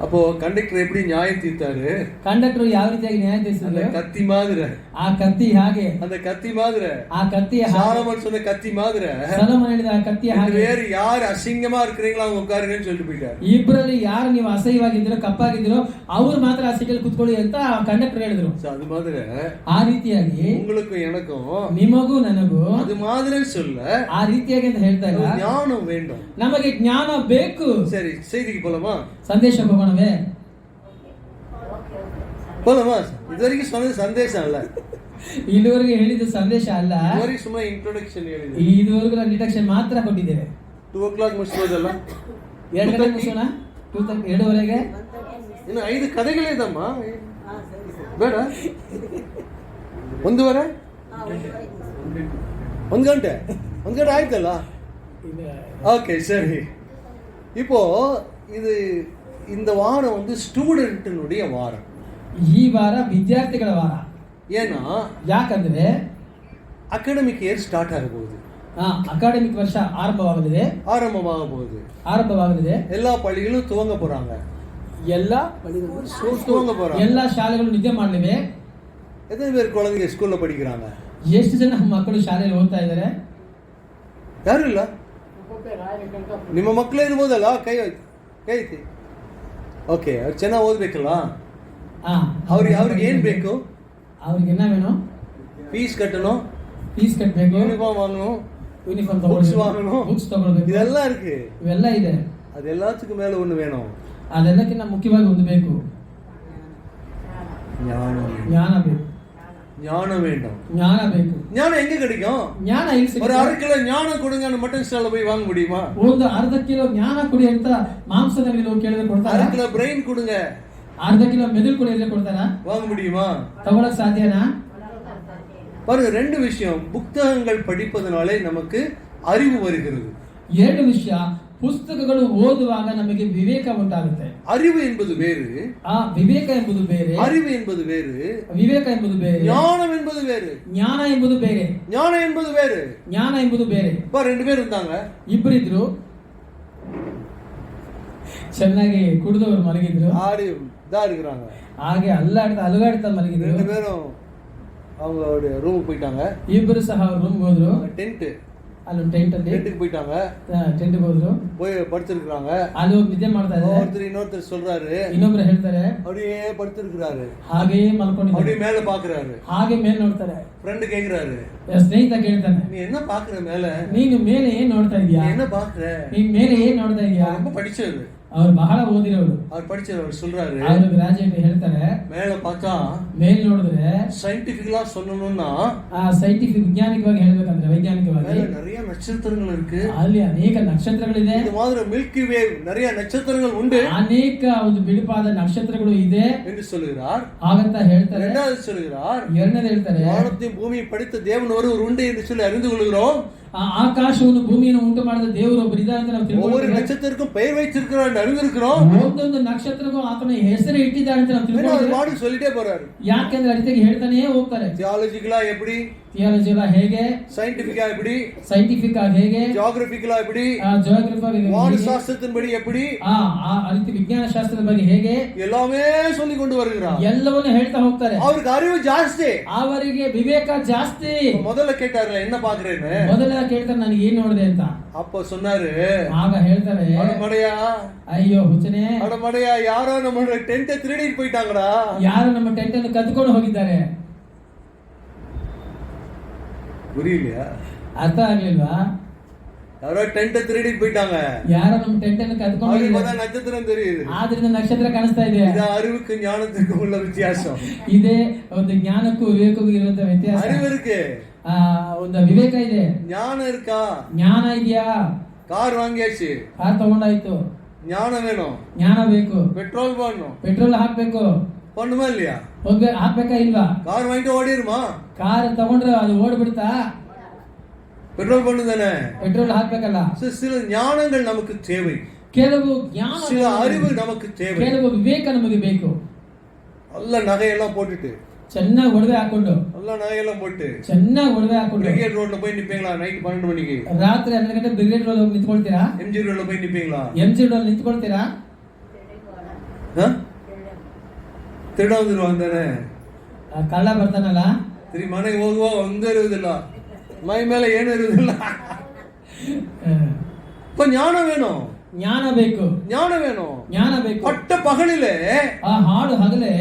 அப்போ கண்டக்டர் எப்படி நியாயம் தீர்த்தாரு? ಕಂಡಕ್ಟರ್ ಯಾವ ರೀತಿಯಾಗಿ ನ್ಯಾಯ ತೀರಿಸಿದ್ರು? கத்தி மாதிரி, ಆ ಕತ್ತಿ ಹಾಗೆ, அந்த கத்தி மாதிரி, ಆ ಕತ್ತಿಯ சாலமன் சொன்ன கத்தி மாதிரி, ಸೊಲೊಮೋನ ಹೇಳಿದ ಆ ಕತ್ತಿಯ ಹಾಗೆ வேற யார் அசிங்கமா இருக்கிறீங்களோ அவங்க உட்காருங்கன்னு சொல்லிட்டு போயிட்டாரு. ಇಬ್ಬರಲ್ಲಿ ಯಾರು ನೀವು ಅಸಹ್ಯವಾಗಿದ್ದೀರೋ ಕಪ್ಪಾಗಿದ್ದೀರೋ ಅವ್ರು ಮಾತ್ರ ಆ ಸೀಟಲ್ಲಿ ಕುತ್ಕೊಳ್ಳಿ ಅಂತ ಕಂಡಕ್ಟರ್ ಹೇಳಿದ್ರು. அது மாதிரி ಆ ರೀತಿಯಾಗಿ உங்களுக்கும் எனக்கும், ನಿಮಗೂ ನನಗೂ அது மாதிரி சொல்ல ಆ ರೀತಿಯಾಗಿ ಅಂತ ಹೇಳ್ತಾ ಇಲ್ಲ, ஞானம் வேண்டும், ನಮಗೆ ಜ್ಞಾನ ಬೇಕು. சரி, செய்திக்கு போலாமா? ಸಂದೇಶ ಹೋಗೋಣವೇ? போலாமா? இது வரைக்கும் சொன்னது சந்தேஷம் அல்ல, ಇಲ್ಲಿವರೆಗೆ ಹೇಳಿದ ಸಂದೇಶ ಅಲ್ಲ, இதுவரைக்கும் சும்மா ಇಂಟ್ರೊಡಕ್ಷನ್ ಹೇಳಿದೆ. ಇದುವರೆಗೂ ನಾನು ಇಂಟ್ರಡಕ್ಷನ್ ಮಾತ್ರ ಕೊಟ್ಟಿದ್ದೇವೆ. 2 o'clock ಮುಗಿಸೋದಲ್ಲ, 2 ಗಂಟೆಗೆ ಮುಗಿಸೋಣ, 2:30 ಇನ್ನು 5 ಕಥೆಗಳಿದಮ್ಮ, ಬೇಡ 1:30 1 ಗಂಟೆ ಆಯ್ತಲ್ಲ, ஓகே சரி. இப்போ இது இந்த வாரம் வந்து ஸ்டூடெண்ட்னுடைய வாரம். ಈ ವಾರ ವಿದ್ಯಾರ್ಥಿಗಳ ವಾರ. ஏன்னா ಯಾಕಂದ್ರೆ ಅಕಾಡೆಮಿಕ್ ಇಯರ್ ಸ್ಟಾರ್ಟ್ ಆಗಬಹುದು, ಅಕಾಡೆಮಿಕ್ ವರ್ಷ ಆರಂಭವಾಗಲಿದೆ. எல்லா பள்ளிகளும் துவங்க போறாங்க, எல்லா ಶಾಲೆಗಳು ನಿದ್ದೆ ಮಾಡಲಿವೆ. எத்தனை பேர் குழந்தைங்க ஸ்கூல்ல படிக்கிறாங்க? ಎಷ್ಟು ಜನ ಮಕ್ಕಳು ಶಾಲೆಯಲ್ಲಿ ಓದ್ತಾ ಇದ್ದಾರೆ? ಯಾರು ಇಲ್ಲ. ನಿಮ್ಮ ಮಕ್ಕಳು ಇರ್ಬೋದಲ್ಲ, ಕೈ ಐತಿ. ಓಕೆ, ಅವ್ರು ಚೆನ್ನಾಗಿ ಓದ್ಬೇಕಲ್ಲ. ಅವ್ರಿಗೆ ಏನ್ ಬೇಕು? ಅವ್ರಿಗೆ என்ன வேணும்? ಫೀಸ್ ಕಟ್ಟணும், ಫೀಸ್ ಕಟ್ಟಬೇಕು, ಯೂನಿಫಾರ್ಮ್ வாங்கணும், ಯೂನಿಫಾರ್ಮ್ ತಗೊಳ್ಬೇಕು, ಬುಕ್ಸ್ ತಗೊಳ್ಬೇಕು, ಇದೆಲ್ಲ ಇருக்கு, ಇವೆಲ್ಲ ಇದೆ. ಅದು ಎಲ್ಲದಕ್ಕೂ ಮೇಲೆ ಒಂದು ವೇணும், ಅದೆಲ್ಲಕ್ಕಿಂತ ಮುಖ್ಯವಾಗಿ ಒಂದು ಬೇಕು, ಜ್ಞಾನ ಬೇಕು. ஞானம் வேண்டும், ஞானம் ಬೇಕು. ஞானம் எங்க கிடைக்கும்? ஞாನ ಇಲ್ಲಿ ಸಿಗುತ್ತೆ. ஒரு 1/2 கிலோ ஞானம் கொடுங்கன்னு மட்டன் ஸ்டால்ல போய் வாங்க முடியுமா? ಒಂದು 1/2 ಕಿಲೋ ಜ್ಞಾನ ಕೊಡಿ ಅಂತ ಮಾಂಸದಲ್ಲಿ ಹೋಗಿ ಕೇಳಿದ್ರೆ ಕೊಡ್ತಾರಾ? 1/2 கிலோ ಬ್ರೈನ್ கொடுங்க, 1/2 ಕಿಲೋ ಮೆದುಳು ಕೊಡಿ ಅಂದ್ರೆ ಕೊಡ್ತಾರಾ? வாங்க முடியுமா? ತಗೊಳ್ಳೋಕೆ ಸಾಧ್ಯನಾ? பாருங்க, ரெண்டு விஷயம். புத்தகங்கள் படிப்பதனாலே நமக்கு அறிவு வருகிறது. ಎರಡು ವಿಷಯ. ಪುಸ್ತಕಗಳು ಓದುವಾಗ ನಮಗೆ ವಿವೇಕ ಉಂಟಾಗುತ್ತೆ. அறிவு என்பது வேறு, ವಿವೇಕ ಎಂಬುದು ಬೇರೆ. அறிவு என்பது வேறு, ವಿವೇಕ ಎಂಬುದು ಬೇರೆ. ஞானம் என்பது வேறு, ಜ್ಞಾನ ಎಂಬುದು ಬೇರೆ. ஞானம் என்பது வேறு, ಜ್ಞಾನ ಎಂಬುದು ಬೇರೆ. ரெண்டு பேர் இருந்தாங்க, ಇಬ್ಬರಿದ್ರು, ಚೆನ್ನಾಗಿ ಕುಡಿದವರು ಮಲಗಿದ್ರು, ஆடி இதா இருக்கிறாங்க, ಹಾಗೆ ಅಲುಗಾಡ್ತಾ ಮಲಗಿದ್ರು. ரெண்டு பேரும் அவங்களுடைய ரூமுக்கு போயிட்டாங்க. ಇಬ್ಬರು ಸಹ ರೂಮ್ಗೆ ಹೋದ್ರು. ಟೆಂಟ್, ಅಲ್ಲಿ ಟೆಂಟ್ಗೆ போயிட்டாங்க, ಟೆಂಟ್ಗೆ ಹೋದ್ರು, போய் படுத்திருக்காங்க. ಅಲ್ಲಿ ಹೋಗಿ ನಿದ್ದೆ ಮಾಡ್ತಾ ಇದ್ದಾರೆ. இன்னொருத்தர் சொல்றாரு, ಇನ್ನೊಬ್ರು ಹೇಳ್ತಾರೆ, அப்படியே படுத்திருக்கிறாரு, ಹಾಗೆಯೇ ಮಲ್ಕೊಂಡಿದ್ದಾರೆ, அப்படியே மேல பாக்குறாரு, ಹಾಗೆ ಮೇಲೆ ನೋಡ್ತಾರೆ. ಫ್ರೆಂಡ್ கேக்குறாரு, ಸ್ನೇಹಿತ ಕೇಳ್ತಾನೆ, நீ என்ன பாக்குற மேல? ನೀನು ಮೇಲೆ ಏನ್ ನೋಡ್ತಾ ಇದೀಯಾ? என்ன பாக்குற? ನೀನ್ ಮೇಲೆ ಏನ್ ನೋಡ್ತಾ ಇದೀಯಾ? ரொம்ப படிச்சது, ಅವ್ರು ಬಹಳ ಓದಿರೋರು. அவர் படிச்சவர் சொல்றாரு, ಅವ್ರು ಗ್ರಾಜುಯೇಟ್ ಹೇಳ್ತಾರೆ, மேல பார்த்தா ಮೇಲ್ ನೋಡಿದ್ರೆ சயின்டிபிக்கலா சொல்லணும்னா ಸೈಂಟಿಫಿಕ್ ವಿಜ್ಞಾನಿಕವಾಗಿ ಹೇಳ್ಬೇಕಂದ್ರೆ ವೈಜ್ಞಾನಿಕವಾಗಿ மேல நிறைய நட்சத்திரங்கள் இருக்கு. ಅಲ್ಲಿ ಅನೇಕ ನಕ್ಷತ್ರಗಳಿದೆ. இந்த மாதிரி மில்கி வே நிறைய நட்சத்திரங்கள் உண்டு, ಅನೇಕ ಒಂದು ಬಿಳುಪಾದ ನಕ್ಷತ್ರಗಳು ಇದೆ என்று சொல்கிறார். ಹಾಗಂತ ಹೇಳ್ತಾರೆ. இரண்டாவது சொல்கிறார், ಎರಡನೇದು ಹೇಳ್ತಾರೆ, வானத்தையும் பூமியை படைத்த தேவன் ஒருவர் உண்டு என்று சொல்லி அறிந்து கொள்கிறோம். ಆಕಾಶವನ್ನು ಭೂಮಿಯನ್ನು ಉಂಟು ಮಾಡಿದ ದೇವರು ಒಬ್ಬರು ಇದ್ದಾರೆ ಅಂತ ನಾವು ஒவ்வொரு ತಿಳ್ಕೊಳ್ತೇವೆ. நட்சத்திரக்கும் பெயர் வைத்திருக்கிறார் என்று அறிந்திருக்கிறோம். ಒಂದೊಂದು ನಕ್ಷತ್ರಕ್ಕೂ ಆತನ ಹೆಸರು ಇಟ್ಟಿದ್ದಾರೆ ಅಂತ ನಾವು ஏன்னா அவர் ತಿಳ್ಕೊಳ್ತೇವೆ. பாடு சொல்லிட்டே போறாரு. ಯಾಕೆಂದ್ರೆ ಅಡಿತೆಗೆ ಹೇಳ್ತಾನೆ ಹೋಗ್ತಾರೆ. தியாலஜிக்கலா எப்படி, ಥಿಯಾಲಜಿ ಎಲ್ಲ ಹೇಗೆ, சயின்டிபிக்கா எப்படி, ಸೈಂಟಿಫಿಕ್ ಆಗಿ ಹೇಗೆ, ஜியோகிராபிக்கலா எப்படி, ಜಿಯೋಗ್ರಫಿ வானசாஸ்திரத்தின்படி எப்படி, ಆ ರೀತಿ ವಿಜ್ಞಾನ ಶಾಸ್ತ್ರದ ಬಗ್ಗೆ ಹೇಗೆ எல்லாமே சொல்லி கொண்டு வருகிறார். ಎಲ್ಲವನ್ನೂ ಹೇಳ್ತಾ ಹೋಗ್ತಾರೆ. அவருக்கு அறிவு ஜாஸ்தி. ಅವರಿಗೆ ವಿವೇಕ ಜಾಸ್ತಿ. முதல்ல கேட்டாரு என்ன பாக்குறேன்னு, ಮೊದಲ ಕೇಳ್ತಾರೆ ನನಗೆ ಏನ್ ನೋಡಿದೆ ಅಂತ. அப்ப சொன்னாரு, ಆಗ ಹೇಳ್ತಾರೆ, அடமடையா ಅಯ್ಯೋ ಹುಚ್ಚನೆ, அடமடையா யாரோ நம்ம டென்ட் திருடிட்டு போயிட்டாங்கடா. ಯಾರು ನಮ್ಮ ಟೆಂಟ್ ಅನ್ನು ಕದ್ಕೊಂಡು ಹೋಗಿದ್ದಾರೆ. புரியலையா? ಅರ್ಥ ಆಗ್ಲಿಲ್ವಾ? யாரோ டென்ட் திருடிட்டு போயிட்டாங்க. ಯಾರೋ ನಮ್ಮ ಟೆಂಟ್ ಅನ್ನು ಕದ್ಕೊಂಡು அவருக்கு ಹೋಗಿದ್ದಾರೆ. நட்சத்திரம் தெரியுது. ಆದ್ರಿಂದ ನಕ್ಷತ್ರ ಕಾಣಿಸ್ತಾ ಇದೆ. இது அறிவுக்கு ஞானத்துக்கு உள்ள வித்தியாசம். ಇದೇ ಒಂದು ಜ್ಞಾನಕ್ಕೂ ವಿವೇಕಕ್ಕೂ ಇರುವಂತ ವ್ಯತ್ಯಾಸ. அறிவு இருக்கு, ಒಂದು ವಿವೇಕ ಇದೆ. ஞானம் இருக்கா? ಜ್ಞಾನ ಇದೆಯಾ? கார் வாங்கியாச்சு, ಕಾರ್ ತಗೊಂಡಾಯ್ತು, ஞானம் வேணும். ಜ್ಞಾನ ಬೇಕು. பெட்ரோல் போடணும், ಪೆಟ್ರೋಲ್ ಹಾಕ್ಬೇಕು. பண்ணுமா இல்லையா? ಹಾಕ್ಬೇಕಾ ಇಲ್ವಾ? கார் வாங்கிட்டு ஓடிடுமா? ಕಾರ್ ತಗೊಂಡ್ರೆ ಅದು ಓಡ್ಬಿಡ್ತಾ? பெட்ரோல் பண்ணு தானே. ಪೆಟ್ರೋಲ್ ಹಾಕ್ಬೇಕಲ್ಲ. சில ஞானங்கள் நமக்கு தேவை, ಕೆಲವು ಜ್ಞಾನ, சில அறிவு நமக்கு தேவை. ಕೆಲವು ವಿವೇಕ ನಮಗೆ ಬೇಕು. நல்ல நகையெல்லாம் போட்டுட்டு, ಚೆನ್ನಾಗಿ ಒಡವೆ ಹಾಕೊಂಡು, நல்ல நகையெல்லாம் போட்டு ಚೆನ್ನಾಗಿ ಒಡವೆ ಹಾಕೊಂಡು ಬ್ರಿಗೇಡ್ ரோட்ல போய் நிப்பீங்களா? நைட் 12 மணிக்கு ರಾತ್ರಿ 12 ಗಂಟೆ ಬ್ರಿಗೇಡ್ ರೋಡ್ ಹೋಗಿ ನಿಂತ್ಕೊಳ್ತೀರಾ? எம்ஜி ரோட்ல போய் நிப்பீங்களா? MG road ನಿಂತ್ಕೊಳ್ತೀರಾ? திருட வந்துருவாங்க தானே. ಕಳ್ಳ ಬರ್ತಾನಲ್ಲ, ತಿರುಗಿ ಮನೆಗೆ ಹೋಗುವಾಗ ಒಂದೇ ಇರುವುದಿಲ್ಲ, ಮೈ ಮೇಲೆ ಏನು ಇರುವುದಿಲ್ಲ. ஞான வேணும், ಜ್ಞಾನ ಬೇಕು, ஞான வேணும். ಜ್ಞಾನ ಬೇಕು. பட்ட பகலிலே ಆ ಹಾಡು ಹಗಲೇ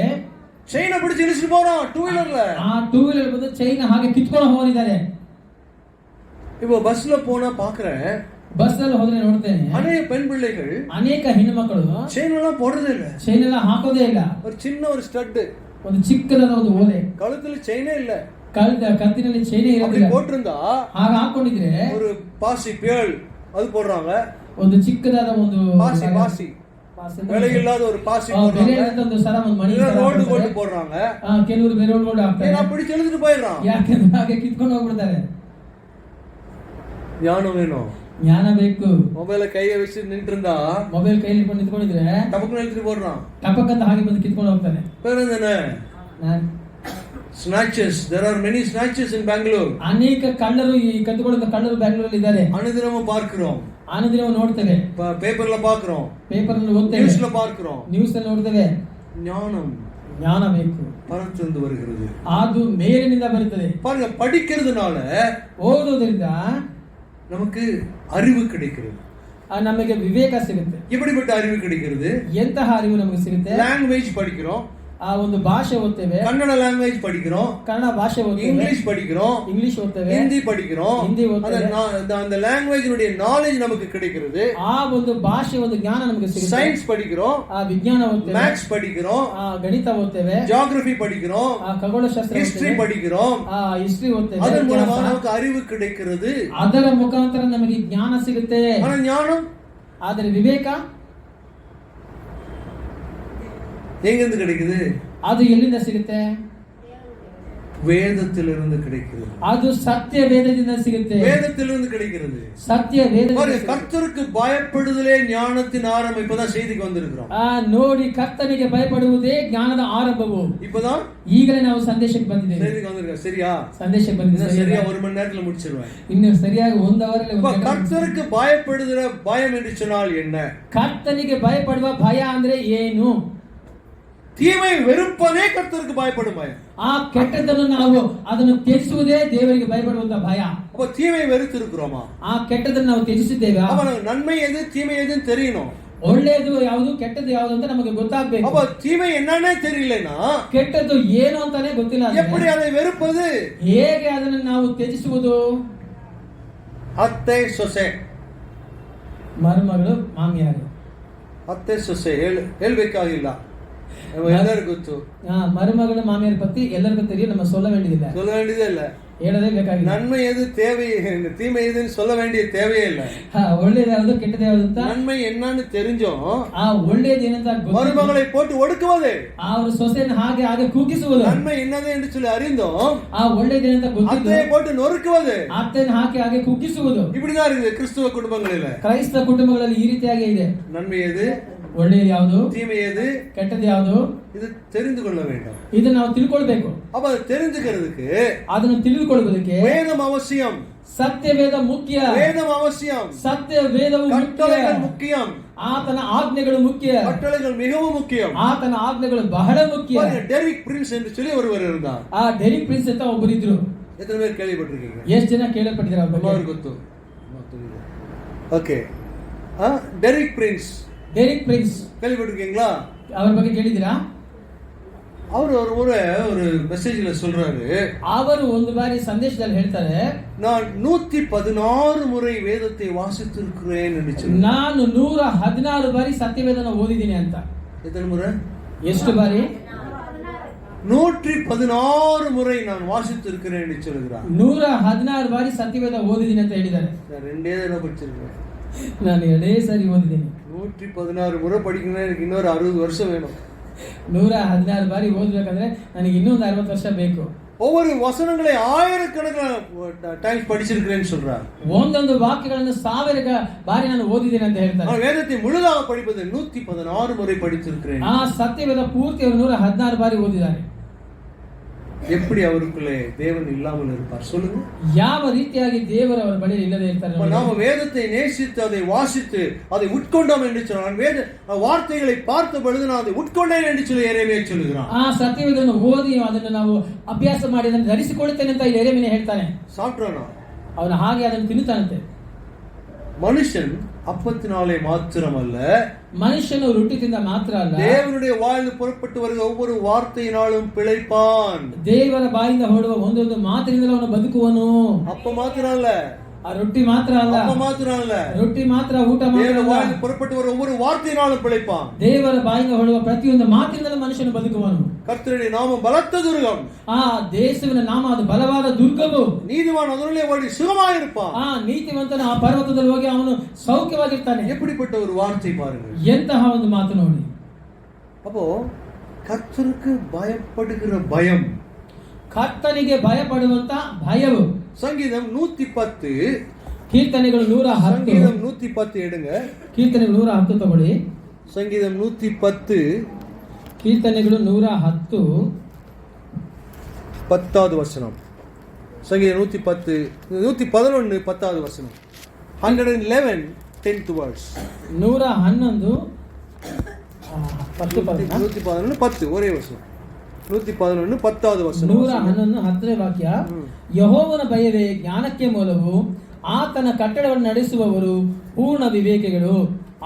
செயினை பிடிச்சு இழுச்சிட்டு போறான் டூ வீலர்ல. ಆ ಟೂ ವೀಲರ್ ಬಂದು ಚೈನ್ ಹಾಗೆ ಕಿತ್ಕೊಂಡು ಹೋಗಿದ್ದಾರೆ. இப்போ பஸ்ல போனா பாக்குறேன், ಬಸ್ ಅಲ್ಲಿ ಹೋದ್ರೆ ನೋಡ್ತೇನೆ, அநேக பெண் பிள்ளைகள் ಅನೇಕ ಹೆಣ್ಣು ಮಕ್ಕಳು செயின் எல்லாம் போடுறதே இல்ல, ಚೈನ್ ಎಲ್ಲ ಹಾಕೋದೇ ಇಲ್ಲ. ஒரு சின்ன ஒரு ஸ்டட், ಒಂದು ಚಿಕ್ಕದಾದ ಒಂದು ಓಲೆ, கழுத்துல செயினே இல்ல, ಕತ್ತಿನಲ್ಲಿ ಚೈನೇ அப்படி ಇರೋದಿಲ್ಲ. போட்டிருந்தா ಹಾಗೆ ಹಾಕೊಂಡಿದ್ರೆ ஒரு பாசி பேள் அது போடுறாங்க, ಒಂದು ಚಿಕ್ಕದಾದ ಒಂದು பாசி பாசி விலை இல்லாத ஒரு பாசி ಬೆಲೆ போடுறாங்க, ಇಲ್ಲದ ಒಂದು ಸರ, ಒಂದು ಮಣಿ ரோடு போட்டு போடுறாங்க. ಕೆಲವರು ಬೇರೆ ರೋಡ್ ಹಾಕ್ತಾರೆ. ஏன்னா பிடிச்சு எழுதிட்டு போயிடுறான். ಯಾಕೆಂದ್ರೆ ಹಾಗೆ ಕಿತ್ಕೊಂಡು ಹೋಗ್ಬಿಡ್ತಾರೆ. ஞானம் வேணும், ಜ್ಞಾನ ಬೇಕು. ಮೊಬೈಲ್ ಕೈಗೆ ವச்சு ನಿಂತು இருந்தா ಮೊಬೈಲ್ ಕೈಲಿ ಇಟ್ಕೊಂಡು ನಿಂತ್ಕೊಂಡಿದ್ರೆ ಟಪಕ್ನ எழுதிட்டு போடுறான், ಟಪಕ್ಕಂತ ಹಾಗೆ ಬಂದು ಕಿತ್ಕೊಂಡು ಹೋಗ್ತಾನೆ. பேர் என்ன? snatches. There are many snatches in Bangalore. ಅನೇಕ ಕಳ್ಳರು, ಈ ಕದ್ದುಕೊಳ್ಳುವ ಕಳ್ಳರು ಬ್ಯಾಂಗ್ಳೂರಲ್ಲಿ ಇದ್ದಾರೆ. அனுதினமும் பார்க்கிறோம், ಅನುದಿನ ನೋಡ್ತೇವೆ, பேப்பர்ல பார்க்கிறோம், ಪೇಪರ್ ನಲ್ಲಿ ಓದ್ತೇವೆ, நியூஸ்ல பார்க்கிறோம். ನ್ಯೂಸ್ ಅಲ್ಲಿ ನೋಡ್ತೇವೆ. ஞானம் ಜ್ಞಾನ ಬೇಕು, பரத்திலிருந்து வருகிறது. ಅದು ಮೇಲಿನಿಂದ ಬರುತ್ತದೆ. பாருங்க, படிக்கிறதுனால ಓದೋದ್ರಿಂದ நமக்கு அறிவு கிடைக்கிறது. ನಮಗೆ ವಿವೇಕ ಸಿಗುತ್ತೆ. எப்படிப்பட்ட அறிவு கிடைக்கிறது? ಎಂತಹ ಅರಿವು ನಮಗೆ ಸಿಗುತ್ತೆ? லாங்குவேஜ் படிக்கிறோம், ಆ ಒಂದು ಭಾಷೆ ಓದ್ತೇವೆ, கன்னட லாங்குவேஜ் படிக்கிறோம், ಕನ್ನಡ ಭಾಷೆ ಓದ್ತೇವೆ, இங்கிலீஷ் படிக்கிறோம், ಇಂಗ್ಲಿಷ್ ಓದ್ತೇವೆ, ஹிந்தி படிக்கிறோம். ಹಿಂದಿ ಓದ್ತೇವೆ. அந்த லாங்குவேஜினுடைய நாலேஜ் நமக்கு கிடைக்கிறது. ಆ ಒಂದು ಭಾಷೆ, ಒಂದು ಜ್ಞಾನ ನಮಗೆ ಸಿಗುತ್ತೆ. சயின்ஸ் படிக்கிறோம், ಆ ವಿಜ್ಞಾನ ಓದ್ತೇವೆ, மேத்ஸ் படிக்கிறோம், ಆ ಗಣಿತ ಓದ್ತೇವೆ, ஜியோகிராஃபி படிக்கிறோம், ಆ ಖಗೋಳಶಾಸ್ತ್ರ ஹிஸ்டரி ಓದ್ತೇವೆ, படிக்கிறோம். ಆ ಹಿಸ್ಟ್ರಿ ಓದ್ತೇವೆ. அதன் மூலமா நமக்கு அறிவு கிடைக்கிறது. ಅದರ ಮುಖಾಂತರ ನಮಗೆ ಜ್ಞಾನ ಸಿಗುತ್ತೆ. ஆனா ஞானம் ಆದರೆ ವಿವೇಕ எங்கிருந்து கிடைக்குது? ಅದು ಎಲ್ಲಿಂದ ಸಿಗುತ್ತೆ? வேதத்திலிருந்து கிடைக்கிறது. ಅದು ಸತ್ಯ ವೇದದಿಂದ ಸಿಗುತ್ತೆ. வேதத்திலிருந்து கிடைக்கிறது. ಸತ್ಯ ವೇದದಿಂದ. கர்த்தருக்கு பயப்படுதலே ஞானத்தின் ஆரம்பம். இப்பதான் செய்திக்கு வந்திருக்கிறோம். ನೋಡಿ, ಕರ್ತನಿಗೆ ಭಯಪಡುವುದೇ ಜ್ಞಾನದ ಆರಂಭವು. இப்பதான் ಈಗಲೇ ನಾವು ಸಂದೇಶಕ್ಕೆ ಬಂದಿದ್ದೇವೆ. செய்திக்கு வந்திருக்கோம். சரியா? ಸಂದೇಶಕ್ಕೆ ಬಂದಿದ್ದೇವೆ. சரியா 1 மணி நேரத்துல முடிச்சிருவேன். ಇನ್ನು ಸರಿಯಾಗಿ 1 ಅವರಲ್ಲಿ. கர்த்தருக்கு பயப்படுகிற பயம் என்று சொன்னால் என்ன? ಕರ್ತನಿಗೆ ಭಯಪಡುವ ಭಯ ಅಂದ್ರೆ ಏನು? தீமை வெறுப்பதே கர்த்தருக்கு பயப்படும் பயம். ಆ ಕೆಟ್ಟದನ್ನು ನಾವು ಅದನ್ನು ತ್ಯಜಿಸುವುದೇ ದೇವರಿಗೆ ಭಯಪಡುವಂತ ಭಯ. அப்ப தீமை வெறுத்து இருக்கிறோமா? ಆ ಕೆಟ್ಟದನ್ನು ನಾವು ತ್ಯಜಿಸಿದ್ದೇವೆ. அப்ப நன்மை எது தீமை எதுன்னு தெரியணும். ಒಳ್ಳೆಯದು ಯಾವುದು, ಕೆಟ್ಟದ್ದು ಯಾವುದು ಅಂತ ನಮಗೆ ಗೊತ್ತಾಗಬೇಕು. அப்ப தீமை என்னன்னே தெரியலனா, ಕೆಟ್ಟದ್ದು ಏನು ಅಂತಾನೆ ಗೊತ್ತಿಲ್ಲ, எப்படி அதை வெறுப்பது? ಹೇಗೆ ಅದನ್ನು ನಾವು ತ್ಯಜಿಸುವುದು? அத்தை சொசை, ಮರುಮಗಳು ಮಾಮಿಯಾರು, ಅತ್ತೆ ಸೊಸೆ ಹೇಳ್ಬೇಕಾಗಿಲ್ಲ, ಎಲ್ಲರಿಗೂ ಗೊತ್ತು. மருமகள் மாமியார் பத்தி எல்லாருக்கும் தெரியும், நம்ம சொல்ல வேண்டியதில்லை. சொல்ல வேண்டியதே இல்ல. ಹೇಳದೇ ಬೇಕಾಗಿಲ್ಲ. நன்மை எது தேவை, தீமை எதுன்னு சொல்ல வேண்டிய தேவையே இல்லை. ಒಳ್ಳೇದು ಯಾವುದು ಕೆಟ್ಟದ್ದು ಯಾವುದು ಅಂತ நன்மை என்னன்னு தெரிஞ்சோம் ಒಳ್ಳೇದು ಏನಂತ மருமகளை போட்டு ஒடுக்குவது, ಅವರು ಸೊಸೆಯನ್ನು ಹಾಗೆ ಹಾಗೆ ಕೂಗಿಸುವುದು. நன்மை என்னது என்று சொல்லி அறிந்தோம் ಒಳ್ಳೇದು ಏನಂತ ಗೊತ್ತಿದ್ದು அத்தையை போட்டு நொறுக்குவது, ಅತ್ತೆಯನ್ನು ಹಾಕಿ ಹಾಗೆ ಕುಗ್ಗಿಸುವುದು. இப்படிதான் இருக்குது கிறிஸ்துவ குடும்பங்களில. ಕ್ರೈಸ್ತ ಕುಟುಂಬಗಳಲ್ಲಿ ಈ ರೀತಿಯಾಗಿ ಇದೆ. நன்மை எது, ಒಳ್ಳೆಯದು ಯಾವುದು, தீமை எது, ಕೆಟ್ಟದ್ದು ಯಾವುದು, இது தெரிந்து கொள்ள வேண்டும். ಇದನ್ನ ನಾವು ತಿಳ್ಕೊಳ್ಬೇಕು. அப்ப அது தெரிஞ்சுக்கிறதுக்கு ಅದನ್ನು ತಿಳಿದುಕೊಳ್ಳುವುದಕ್ಕೆ வேதம் அவசியம். ಸತ್ಯವೇದ ಮುಖ್ಯ. வேதம் அவசியம். ಸತ್ಯವೇದವು கட்டளைகள் முக்கியம். ಆತನ ಆಜ್ಞೆಗಳು ಮುಖ್ಯ. கட்டளைகள் மிகவும் முக்கியம். ಆತನ ಆಜ್ಞೆಗಳು ಬಹಳ ಮುಖ್ಯ. டெரிக் பிரின்ஸ் என்று சொல்லி ஒருவர் இருந்தார். ಡೆರಿಕ್ ಪ್ರಿನ್ಸ್ ಅಂತ ಒಬ್ಬರಿದ್ರು. எத்தனை பேர் கேள்விப்பட்டிருக்கீங்க? ಎಷ್ಟು ಜನ ಕೇಳಪಟ್ಟಿದ್ದಾರೆ ಅವ್ರ ಬಗ್ಗೆ? ಗೊತ್ತು. Okay. Derek Prince. Derek Prince கேள்விப்பட்டிருக்கீங்களா? ಅವ್ರ ಬಗ್ಗೆ ಕೇಳಿದಿರಾ? அவர் ஒரு மெசேஜ்ல சொல்றாரு, ಅವರು ಒಂದು ಬಾರಿ ಸಂದೇಶದಲ್ಲಿ ಹೇಳ್ತಾರೆ, நான் 116 முறை வேதத்தை வாசித்திருக்கிறேன் என்று சொல்லி. ನಾನು 116 ಬಾರಿ ಸತ್ಯವೇದನ ಓದಿದ್ದೀನಿ ಅಂತ. எத்தனை முறை? ಎಷ್ಟು ಬಾರಿ? 116 முறை நான் வாசித்திருக்கிறேன் என்று சொல்கிறார். 116 ಬಾರಿ ಸತ್ಯವೇದ ಓದಿದ್ದೀನಿ ಅಂತ ಹೇಳಿದ್ದಾರೆ. நான் ரெண்டே தடவை படிச்சிருக்கேன். ನಾನು ಎರಡೇ ಸಾರಿ ಓದಿದ್ದೀನಿ. 116 முறை படிக்கணும்னா எனக்கு இன்னொரு 60 வருஷம் வேணும். 116 ಬಾರಿ ಓದಬೇಕಂದ್ರೆ ನನಗೆ ಇನ್ನೊಂದು 60 ವರ್ಷ ಬೇಕು. ஒவ்வொரு வசனங்களை ஆயிரக்கணக்கான டைம்ஸ் படிச்சிருக்கிறேன்னு சொல்றார். ಒಂದೊಂದು ವಾಕ್ಯಗಳನ್ನು 1000 ಬಾರಿ ನಾನು ಓದಿದ್ದೀನಿ ಅಂತ ಹೇಳ್ತಾರೆ. நான் வேதத்தை முழுதாக படிப்பது 116 முறை படித்திருக்கிறேன். ಸತ್ಯವೇದ ಪೂರ್ತಿ ಅವರು 116 ಬಾರಿ ಓದಿದ್ದಾರೆ. எப்படி அவருக்குள்ளே தேவன் இல்லாமல் இருப்பார் சொல்லுங்க? ಯಾವ ರೀತಿಯಾಗಿ ದೇವರು ಅವರ ಬಳಿ ಇಲ್ಲದೆ ಇರ್ತಾರೆ? நாம வேதத்தை நேசித்து அதை வாசித்து அதை உட்கொண்டோம் என்று சொன்னான். வேத வார்த்தைகளை பார்த்த பொழுது நான் அதை உட்கொண்டேன் என்று சொல்லி எரேமியா சொல்லுகிறான். ಸತ್ಯವೇದವನ್ನು ಓದಿ ಅದನ್ನು ನಾವು ಅಭ್ಯಾಸ ಮಾಡಿ ಅದನ್ನು ಧರಿಸಿಕೊಳ್ಳುತ್ತೇನೆ ಅಂತ ಎರೆಮೀಯ ಹೇಳ್ತಾನೆ. சாப்பிட்டானா? ಅವನು ಹಾಗೆ ಅದನ್ನು ತಿನ್ನುತ್ತಾನಂತೆ. மனுஷன் அப்பத்தினாலே மாத்திரமல்ல, ಮನುಷ್ಯನು ರೊಟ್ಟಿಯಿಂದ ಮಾತ್ರ ಅಲ್ಲ, தேவனுடைய வாயிலிருந்து புறப்பட்டு வருகிற ஒவ்வொரு வார்த்தையினாலும் பிழைப்பான். ದೇವರ ಬಾಯಿಂದ ಹೊರಡುವ ಒಂದೊಂದು ಮಾತಿನಿಂದಲೂ ಅವನು ಬದುಕುವನು. அப்ப மாத்திரம் இல்ல, ರೊಟ್ಟಿ ಮಾತ್ರ ಅಲ್ಲ, அப்ப மாத்திரம் இல்ல, ರೊಟ್ಟಿ ಮಾತ್ರ ಊಟ ಮಾತ್ರ தேவனுடைய ಅಲ್ಲ, வாயிலிருந்து புறப்பட்டு வர ஒவ்வொரு வார்த்தையினாலும் பிழைப்பான். ದೇವರ ಬಾಯಿಂದ ಹೊರಡುವ ಪ್ರತಿಯೊಂದು ಮಾತಿನಿಂದಲೂ ಮನುಷ್ಯನು ಬದುಕುವನು. கர்த்தருடைய நாமம் பலத்த துர்கம். ದೇಶವಿನ ನಾಮ ಅದು ಬಲವಾದ ದುರ್ಗವು. நீதிமான் அதனுள்ளே ஓடி சுகமாயிருப்பான். ನೀತಿವಂತನ ಆ ಪರ್ವತದಲ್ಲಿ ಹೋಗಿ ಅವನು ಸೌಖ್ಯವಾಗಿರ್ತಾನೆ. எப்படிப்பட்ட ஒரு வார்த்தை பாருங்க. ಎಂತಹ ಒಂದು ಮಾತು ನೋಡಿ. அப்போ கர்த்தருக்கு பயப்படுகிற பயம், ಕರ್ತನಿಗೆ ಭಯಪಡುವಂತ ಭಯವು. சங்கீதம் 110, ಕೀರ್ತನೆಗಳು 110. சங்கீதம் 110 எடுங்க. ಕೀರ್ತನೆಗಳು 110 ತಗೊಳ್ಳಿ. சங்கீதம் 110 ಕೀರ್ತನೆಗಳು 110 10வது வசனம். சங்கீதம் 110 111 10வது வசனம். 111 10th verse. 111 111 10 ஒரே வசனம். 111 10வது வசனம். 111 10ನೇ ವಾಕ್ಯ. ಯೆಹೋವನ ಭಯವೇ ಜ್ಞಾನಕ್ಕೆ ಮೂಲವು, ಆತನ ಕಟ್ಟಡವನ್ನು ನಡೆಸುವವರು ಪೂರ್ಣ ವಿವೇಕಿಗಳು,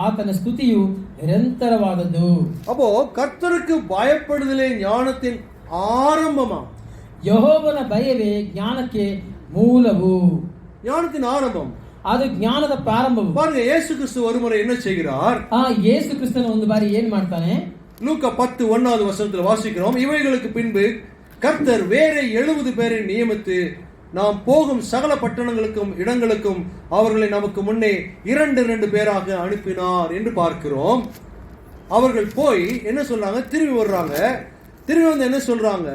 ಆತನ ಸ್ತುತಿಯು ನಿರಂತರವಾದದ್ದು. அப்போ கர்த்தருக்கு பயப்படுதலே ஞானத்தின் ஆரம்பமா? ಯೆಹೋವನ ಭಯವೇ ಜ್ಞಾನಕ್ಕೆ ಮೂಲವು. ஞானத்தின் ஆரம்பம். ಅದು ಜ್ಞಾನದ ಪ್ರಾರಂಭವು. பாருங்க, இயேசு கிறிஸ்து ஒருமுறை என்ன செய்கிறார்? ಯೇಸು ಕ್ರಿಸ್ತನ ಒಂದು ಬಾರಿ ಏನ್ ಮಾಡ್ತಾನೆ? லூக்கா 10:1வது வசனத்தில் வாசிக்கிறோம். இவைகளுக்கு பின்பு கர்த்தர் வேற 70 பேரை நியமித்து நாம் போகும் சகல பட்டணங்களுக்கும் இடங்களுக்கும் அவர்களை நமக்கு முன்னே 2 பேராக அனுப்பினார் என்று பார்க்கிறோம். அவர்கள் போய் என்ன சொல்றாங்க? திரும்பி வர்றாங்க. திரும்பி வந்து என்ன சொல்றாங்க?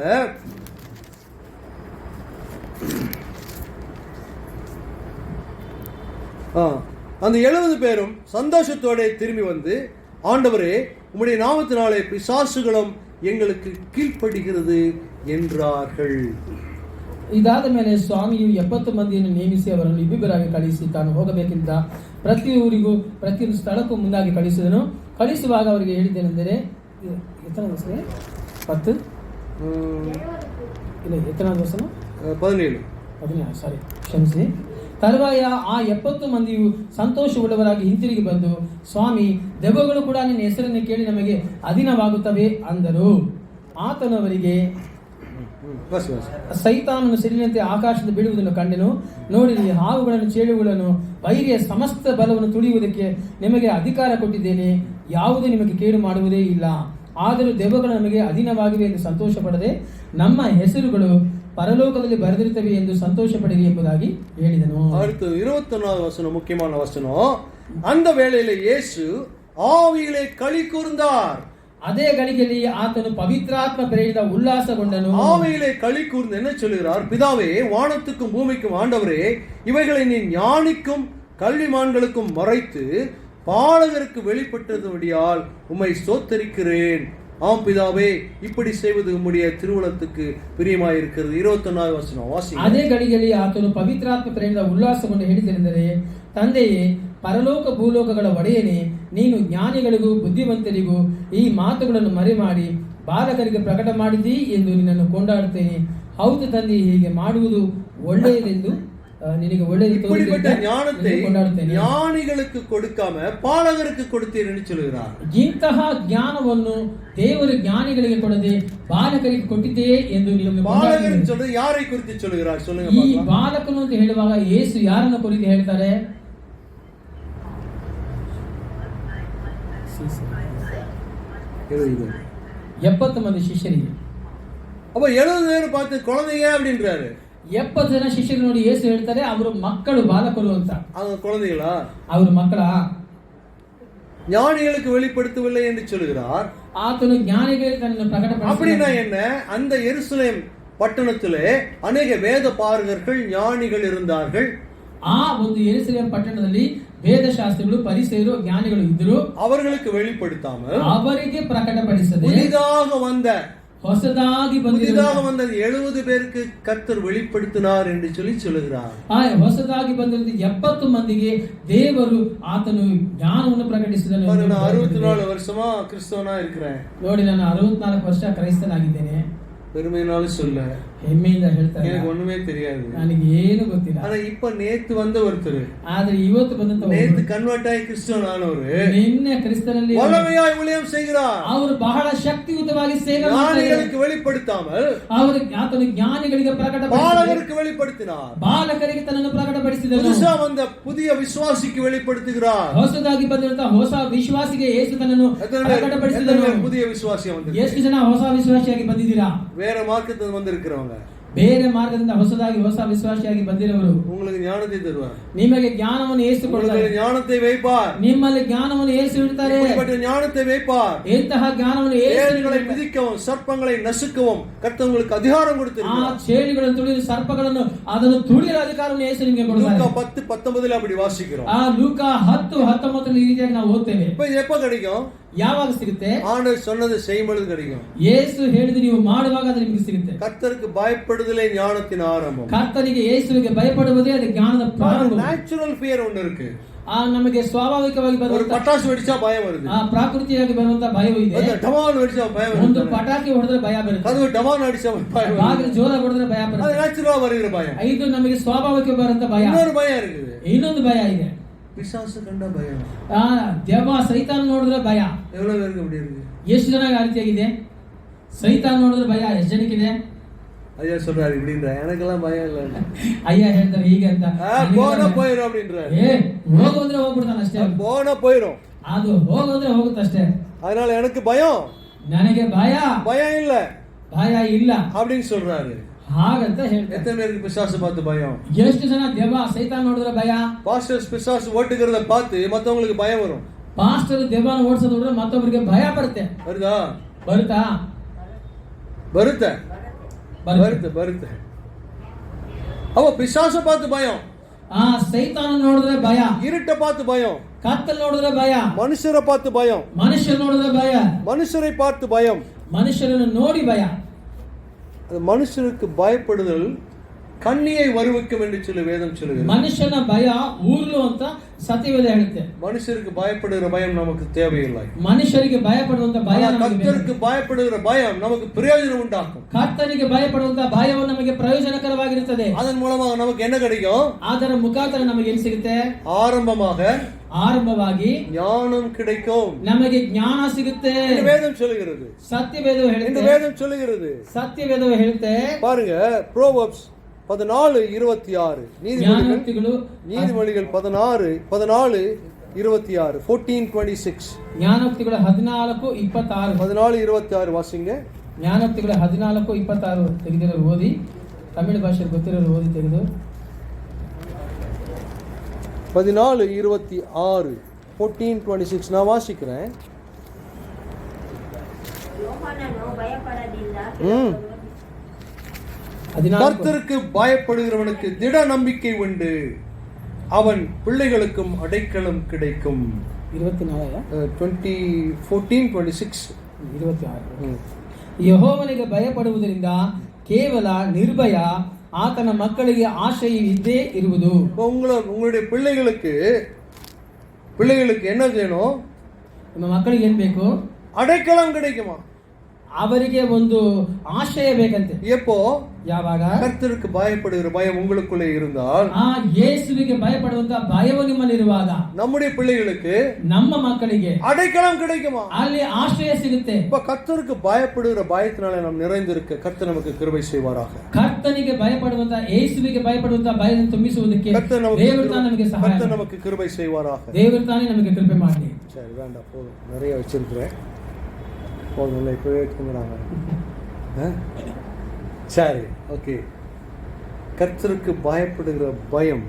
அந்த 70 பேரும் சந்தோஷத்தோட திரும்பி வந்து, ஆண்டவரே உம்முடைய நாமத்தினாலே பிசாசுகளும் எங்களுக்கு கீழ்ப்படுகிறது என்றார்கள். ಇದಾದ ಮೇಲೆ ಸ್ವಾಮಿಯು 70 ಮಂದಿಯನ್ನು ನೇಮಿಸಿ ಅವರನ್ನು ಇಬ್ಬಿಬ್ಬರಾಗಿ ಕಳಿಸಿ ತಾನು ಹೋಗಬೇಕಿದ್ದ ಪ್ರತಿ ಊರಿಗೂ ಪ್ರತಿಯೊಂದು ಸ್ಥಳಕ್ಕೂ ಮುಂದಾಗಿ ಕಳಿಸಿದನು. ಕಳಿಸುವಾಗ ಅವರಿಗೆ ಹೇಳಿದ್ದೇನೆಂದರೆ, ಎತ್ತನಾದ ವಚನ 10 ಇಲ್ಲ ಎತ್ತನಾದ ವಚನ 17 ಸಾರಿ ಕ್ಷಮಿಸಿ. ತರುವಾಯ ಆ 70 ಮಂದಿಯು ಸಂತೋಷವುಳ್ಳವರಾಗಿ ಹಿಂತಿರುಗಿ ಬಂದು, ಸ್ವಾಮಿ, ದೆವ್ವಗಳು ಕೂಡ ನಿನ್ನ ಹೆಸರನ್ನು ಕೇಳಿ ನಮಗೆ ಅಧೀನವಾಗುತ್ತವೆ ಅಂದರು. ಆತನು ಅವರಿಗೆ ಬಸ್ ಬಸ್ ಸೈತಾನನು ಸಿಡಿಲಿನಂತೆ ಆಕಾಶದಿಂದ ಬೀಳುವುದನ್ನು ಕಂಡೆನು. ನೋಡಿರಿ, ಹಾವುಗಳನ್ನು, ಚೇಳುಗಳನ್ನು, ವೈರಿಯ ಸಮಸ್ತ ಬಲವನ್ನು ತುಳಿಯುವುದಕ್ಕೆ ನಿಮಗೆ ಅಧಿಕಾರ ಕೊಟ್ಟಿದ್ದೇನೆ. ಯಾವುದೇ ನಿಮಗೆ ಕೇಡು ಮಾಡುವುದೇ ಇಲ್ಲ. ಆದರೂ ದೆವ್ವಗಳು ನಮಗೆ ಅಧೀನವಾಗಿವೆ ಎಂದು ಸಂತೋಷ ಪಡದೆ ನಮ್ಮ ಹೆಸರುಗಳು பரலோகத்தில் ಬರೆದಿರುತ್ತವೆ ಎಂದು ಸಂತೋಷ ಪಡಿರಿ ಎಂಬುದಾಗಿ ಹೇಳಿದನು. அடுத்து 21வது வசனம், முக்கியமான வசனம். அந்த வேளையிலே இயேசு ஆவியிலே களி கூர்ந்தார். அதே ಗಳಿಗೆಯಲ್ಲಿ ಆತನು ಪವಿತ್ರಾತ್ಮ ಪ್ರೇರಿತ ಉಲ್ಲಾಸಗೊಂಡನು. ஆவியிலே களி கூர்ந்து என்ன சொல்கிறார்? பிதாவே, வானத்துக்கும் பூமிக்கும் ஆண்டவரே, இவைகளை நீ ஞானிக்கும் கல்விமான்களுக்கும் மறைத்து பாலகருக்கு வெளிப்பட்டதுபடியால் உம்மை ஸ்தோத்தரிக்கிறேன். ஆம் பிதாவே, இப்படி செய்வது உம்முடைய திருவுளத்துக்கு பிரியமாயிருக்கிறது. 21வது வசனம் வாசி. ಅದೇ ಗಳಿಗೆಯಲ್ಲಿ ಆತನು ಪವಿತ್ರಾತ್ಮ ಪ್ರೇರಿತ ಉಲ್ಲಾಸಗೊಂಡು ಹೇಳಿದನೆಂದರೆ, ತಂದೆಯೇ, ಪರಲೋಕ ಭೂಲೋಕಗಳ ಒಡೆಯನೇ, ನೀನು ಜ್ಞಾನಿಗಳಿಗೂ ಬುದ್ಧಿವಂತರಿಗೂ ಈ ಮಾತುಗಳನ್ನು ಮರೆಮಾಡಿ ಬಾಲಕರಿಗೆ ಪ್ರಕಟ ಮಾಡಿದ್ದೀ ಎಂದು ನಿನ್ನನ್ನು ಕೊಂಡಾಡುತ್ತೇನೆ. ಹೌದು ತಂದೆ, ಹೀಗೆ ಮಾಡುವುದು ಒಳ್ಳೆಯದೆಂದು ನಿನಗೆ ಒಳ್ಳೆಯದು இப்படிப்பட்ட ஞானத்தை ಕೊಂಡಾಡುತ್ತೇನೆ. ஞானிகளுக்கு கொடுக்காம பாலகருக்கு கொடுத்தீர் என்று சொல்கிறார். ಇಂತಹ ಜ್ಞಾನವನ್ನು ದೇವರು ಜ್ಞಾನಿಗಳಿಗೆ ಕೊಡದೆ ಬಾಲಕರಿಗೆ ಕೊಟ್ಟಿದ್ದೇ ಎಂದು ನಿಮಗೆ பாலகர் சொல்றது யாரை குறித்து சொல்கிறார்? சொல்லுங்க ಈ பார்க்கலாம். ಬಾಲಕನು ಅಂತ ಹೇಳುವಾಗ ಯೇಸು ಯಾರನ್ನು ಕುರಿತು ಹೇಳ್ತಾರೆ? 70 ಮಂದಿ ಶಿಷ್ಯರಿಗೆ. அப்ப 70 பேர் பார்த்து குழந்தைங்க அப்படின்றாரு. 70 ಜನ ಶಿಷ್ಯರು ನೋಡಿ ಯೇಸು ಹೇಳ್ತಾರೆ ಅವರು ಮಕ್ಕಳು, ಬಾಲಕರು ಅಂತ. அவங்க குழந்தைகளா? ಅವರು ಮಕ್ಕಳ? ஞானிகளுக்கு வெளிப்படுத்தவில்லை என்று சொல்கிறார். ಆತನು ಜ್ಞಾನಿಗಳಿಗೆ ತನ್ನನ್ನು ಪ್ರಕಟಪಡಿಸಿದ. அப்படின்னா என்ன? அந்த எருசலேம் பட்டணத்திலே அநேக வேத பாரகர்கள், ஞானிகள் இருந்தார்கள். ಆ ಒಂದು ಯೆರೂಸಲೇಮ್ ಪಟ್ಟಣದಲ್ಲಿ ವೇದಶಾಸ್ತ್ರಿಗಳು, ಪರಿಸೇಯರು, ಜ್ಞಾನಿಗಳು ಇದ್ದರು. அவர்களுக்கு வெளிப்படுத்தாமல் ಅವರಿಗೆ ಪ್ರಕಟಪಡಿಸದೆ ಹೊಸದಾಗಿ வந்த 70 பேருக்கு கர்த்தர் வெளிப்படுத்தினார் என்று சொல்லுகிறார். ಹೊಸದಾಗಿ ಬಂದಿರುವ 70 ಮಂದಿಗೆ ದೇವರು ಆತನು ಜ್ಞಾನವನ್ನು ಪ್ರಕಟಿಸಿದನು. 64 வருஷமா கிறிஸ்தவனா இருக்கிறேன். ನೋಡಿ, ನಾನು 64 ವರ್ಷ ಕ್ರೈಸ್ತನಾಗಿದ್ದೇನೆ. பெருமையினால சொல்ல, ಹೆಮ್ಮೆಯಿಂದ ಹೇಳ್ತಾರೆ, எனக்கு ஒண்ணுமே தெரியாது, ನನಗೆ ಏನು ಗೊತ್ತಿಲ್ಲ. ஆனா இப்ப நேத்து வந்த ஒருத்தர், ಆದ್ರೆ ಇವತ್ತು ಬಂದಂತ நேத்து ಕನ್ವರ್ಟ್ ಆಗಿ ಕ್ರಿಶ್ಚಿಯನ್ ಆನವರು ನಿನ್ನೆ ಕ್ರಿಸ್ತನಲ್ಲಿ வல்லமையாய் ஊழியம் செய்கிறார். ಅವರು ಬಹಳ ಶಕ್ತಿಯುತವಾಗಿ ಸೇವೆ ಮಾಡ್ತಾರೆ. ஞானிகளுக்கு வெளிப்படுத்தாமல் ಅವರು ಆತನು ಜ್ಞಾನಿಗಳಿಗೆ பாலகருக்கு வெளிப்படுத்தினார். ಬಾಲಕರಿಗೆ ತನ್ನನ್ನು ಪ್ರಕಟಪಡಿಸಿದನು. புதுசா வந்த புதிய விசுவாசிக்கு வெளிப்படுத்துகிறார். ಹೊಸದಾಗಿ ಬಂದಿರುವಂತಹ ಹೊಸ ವಿಶ್ವಾಸಿಗೆ ಯೇಸು ತನ್ನನ್ನು ಪ್ರಕಟಪಡಿಸಿದನು. புதிய விசுவாசியா வந்து ಎಷ್ಟು ಜನ ಹೊಸ ವಿಶ್ವಾಸಿಯಾಗಿ ಬಂದಿದ್ದೀರಾ? வேற மார்க்கத்துல வந்திருக்கிறவங்க, ಬೇರೆ ಮಾರ್ಗದಿಂದ ಹೊಸದಾಗಿ ಹೊಸ ವಿಶ್ವಾಸಿಯಾಗಿ ಬಂದಿರುವವರು, உங்களுக்கு ஞானத்தை தருவார். ನಿಮಗೆ ಜ್ಞಾನವನ್ನು ಯೇಸು ಕೊಡುತ್ತಾರೆ. ஞானத்தை வைப்பார். ನಿಮ್ಮಲ್ಲಿ ಜ್ಞಾನವನ್ನು ಯೇಸು ಇಡ್ತಾರೆ. இப்படிப்பட்ட ஞானத்தை வைப்பார். ಎಂತಹ ಜ್ಞಾನವನ್ನು ಯೇಸು சேனைகளை மிதிக்கவும் சர்ப்பங்களை நசுக்கவும் கர்த்தர் உங்களுக்கு அதிகாரம் கொடுத்திருக்கிறார். ಆ ಚೇಳುಗಳನ್ನು ತುಳಿದು ಸರ್ಪಗಳನ್ನು ಅದನ್ನು ತುಳಿಯಲು ಅಧಿಕಾರವನ್ನು ಯೇಸು ನಿಮಗೆ ಕೊಡುತ್ತಾರೆ. லூக்கா 10:19 அப்படி வாசிக்கிறோம். ಆ ಲೂಕ 10:19 ಈ ರೀತಿಯಾಗಿ ನಾವು ಓದ್ತೇವೆ. இப்ப எப்ப கிடைக்கும்? ಯಾವಾಗ ಸಿಗುತ್ತೆ? ஆண்டவர் சொன்னதை செய்யும்போது கிடைக்கும். ಯೇಸು ಹೇಳಿದ ನೀವು ಮಾಡುವಾಗ ಅದು ನಿಮಗೆ ಸಿಗುತ್ತೆ. கர்த்தருக்கு பயப்படுதலே ஞானத்தின் ஆரம்பம். ಕರ್ತನಿಗೆ ಯೇಸುವಿಗೆ ಭಯಪಡುವುದೇ ಅದು ಜ್ಞಾನದ ಪ್ರಾರಂಭ. ನ್ಯಾಚುರಲ್ ಫಿಯರ್ ಒಂದು ಇருக்கு. ನಮಗೆ ಸ್ವಾಭಾವಿಕವಾಗಿ ಬರುವ ஒரு பட்டாசு வெடிச்சா பயம் வருது. ಪ್ರಾಕೃತಿಯಾಗಿ ಬರುವಂತ ಭಯವು ಇದೆ. ಒಂದು ಡಮಾನ್ வெடிச்சா பயம் வருது. ಒಂದು ಪಟಾಕಿ ಹೊಡೆದ್ರೆ ಭಯ ಬರುತ್ತೆ. ಅದು ಡಮಾನ್ ಅಡಿಸಾ ಭಯ வருது. ಬಾಗಿಲು ಜೋರಾಗಿ ಹೊಡೆದ್ರೆ ಭಯ ಬರುತ್ತೆ. ಅದು ನ್ಯಾಚುರಲ್ ಬರುವ ಭಯ. ಇದು ನಮಗೆ ಸ್ವಾಭಾವಿಕ ಬರುವಂತ ಭಯ. ಇನ್ನೊಂದು ಭಯ இருக்குது. ಇನ್ನೊಂದು ಭಯ ಇದೆ. பிசாசு கண்ட பயம். ದೆವ್ವ ಸೈತಾನ ನೋಡಿದ್ರೆ ಭಯ. எவ்வளவு பேருக்கு அப்படி இருக்கு? ಎಷ್ಟು ಜನ ಆ ರೀತಿಯಾಗಿದೆ? ಸೈತಾನ ನೋಡಿದ್ರೆ ಭಯ ಎಷ್ಟು ಜನಕ್ಕಿದೆ? ஐயா சொல்றாரு இப்படின்ற, எனக்கெல்லாம் பயம் இல்ல. ಅಯ್ಯ ಹೇಳ್ತಾರೆ ಹೀಗೆ ಅಂತ, போனா போயிரும் அப்படின்றாரு. ಹೋಗು ಅಂದ್ರೆ ಹೋಗ್ಬಿಡ್ತಾನೆ ಅಷ್ಟೇ. போனா போயிரும், ಅದು ಹೋಗು ಅಂದ್ರೆ ಹೋಗುತ್ತಷ್ಟೇ. அதனால எனக்கு பயம், ನನಗೆ பயம் இல்ல, ಭಯ ಇಲ್ಲ அப்படின்னு சொல்றாரு. ಹಾಗಂತ ಹೇಳ್ತಾರೆ. எத்தனை பேருக்கு பிசாசு பார்த்து பயம்? ಎಷ್ಟು ಜನ ದೆವ್ವ ಸೈತಾನ ನೋಡಿದ್ರೆ ಭಯ? பாஸ்டர்ஸ் பிசாசு ஓட்டுகிறத பார்த்து மத்தவங்களுக்கு பயம் வரும். ಪಾಸ್ಟರ್ ದೆವ್ವನ ಓಡಿಸೋದು ನೋಡಿದ್ರೆ ಮತ್ತೊಬ್ಬರಿಗೆ ಭಯ ಬರುತ್ತೆ. வருதா? ಬರುತ್ತಾ? ಬರುತ್ತೆ. ಅವ ಪಿಶಾಸ பார்த்து பயம், ಸೈತಾನ ನೋಡಿದ್ರೆ ಭಯ. இருட்ட பார்த்து பயம், ಕತ್ತಲು ನೋಡಿದ್ರೆ ಭಯ. மனுஷரை பார்த்து பயம், ಮನುಷ್ಯರು ನೋಡಿದ್ರೆ ಭಯ. மனுஷரை பார்த்து பயம், ಮನುಷ್ಯರನ್ನು ನೋಡಿ ಭಯ. அது மனுஷருக்கு பயப்படுதல் கண்ணியை வருவிக்கும் என்று சொல்லி வேதம் சொல்லுகிறது. ಮನುಷ್ಯನ ಭಯ ಊರ್ಲು ಅಂತ ಸತ್ಯವೇದ ಹೇಳುತ್ತೆ. மனுஷருக்கு பயப்படுகிற பயம் நமக்கு தேவையில்லை. ಮನುಷ್ಯರಿಗೆ ಭಯಪಡುವಂತ ಭಯ ನಮಗೆ ಬೇಕು. கர்த்தருக்கு பயப்படுகிற பயம் நமக்கு பிரயோஜனம் உண்டாக்கும். ಕರ್ತನಿಗೆ ಭಯಪಡುವಂತ ಭಯವು ನಮಗೆ ಪ್ರಯೋಜನಕರವಾಗಿರುತ್ತದೆ. அதன் மூலமாக நமக்கு என்ன கிடைக்கும்? ಅದರ ಮುಖಾಂತರ ನಮಗೆ ಏನು ಸಿಗುತ್ತೆ? ಆರಂಭವಾಗಿ ஞானம் கிடைக்கும். ನಮಗೆ ಜ್ಞಾನ ಸಿಗುತ್ತೆ என்று வேதம் சொல்லுகிறது. ಸತ್ಯವೇದವು ಹೇಳುತ್ತೆ. என்று வேதம் சொல்லுகிறது. ಸತ್ಯವೇದವು ಹೇಳುತ್ತೆ. பாருங்க, Proverbs 14:26 நீதிமொழிகள் 14:26 14:26 ಜ್ಞಾನೋಕ್ತಿಗಳು 14:26 14:26 ವಾಸಿಂಗ. ಜ್ಞಾನೋಕ್ತಿಗಳು 14:26 ತೆಗೆದಿರೋರು ಓದಿ. ತಮಿಳು ಭಾಷೆ ಗೊತ್ತಿರೋರು ಓದಿ ತೆಗೆದು. 14:26 14:26 நான் வாசிக்கிறேன். ಯೋಹಾನನು ಭಯಪಡಲಿಲ್ಲ. கர்த்தருக்கு பயப்படுகிறவனுக்கு திட நம்பிக்கை உண்டு, அவன் பிள்ளைகளுக்கும் அடைக்கலம் கிடைக்கும். 14:26 ಯೆಹೋವನಿಗೆ ಭಯಪಡುವುದರಿಂದ ಕೇವಲ ನಿರ್ಭಯ ಆತನ ಮಕ್ಕಳಿಗೆ ಆಶಯ ಇದ್ದೇ ಇರುವುದು. உங்களுடைய பிள்ளைகளுக்கு என்ன வேணும்? ನಿಮ್ಮ ಮಕ್ಕಳಿಗೆ ಏನ್ ಬೇಕು? அடைக்கலம் கிடைக்குமா? ಅವರಿಗೆ ಒಂದು ಆಶಯ ಬೇಕಂತೆ. எப்போ? ಯಾವಾಗ? கர்த்தருக்கு பயப்படுகிற பயம் உங்களுக்குள்ளே இருந்தால், ಯೇಸುವಿಗೆ ಭಯಪಡುವಂತ ಭಯವು ನಿಮ್ಮಲ್ಲಿರುವಾಗ நம்முடைய பிள்ளைகளுக்கு, ನಮ್ಮ ಮಕ್ಕಳಿಗೆ அடைக்கலம் கிடைக்குமா? ಅಲ್ಲಿ ಆಶ್ರಯ ಸಿಗುತ್ತೆ. இப்ப கர்த்தருக்கு பயப்படுகிற பயத்தினால நாம் நிறைந்திருக்க கர்த்தர் நமக்கு கிருபை செய்வாராக. ಕರ್ತನಿಗೆ ಭಯಪಡುವಂತ ಯೇಸುವಿಗೆ ಭಯಪಡುವಂತ ಭಯವನ್ನು ತುಂಬಿಸುವುದಕ್ಕೆ ದೇವರು ತಾನೇ ನಮಗೆ ಸಹಾಯ கர்த்தர் நமக்கு கிருபை செய்வாராக. ದೇವರು ತಾನೇ ನಮಗೆ ಕೃಪೆ ಮಾಡಲಿ. சரி, வேண்டாம், போதும், நிறைய வச்சிருக்கிறேன், போதும், இப்பவே எடுத்துக்கிறாங்க. சரி, ஓகே. கர்த்தருக்கு பயப்படுகிற பயம்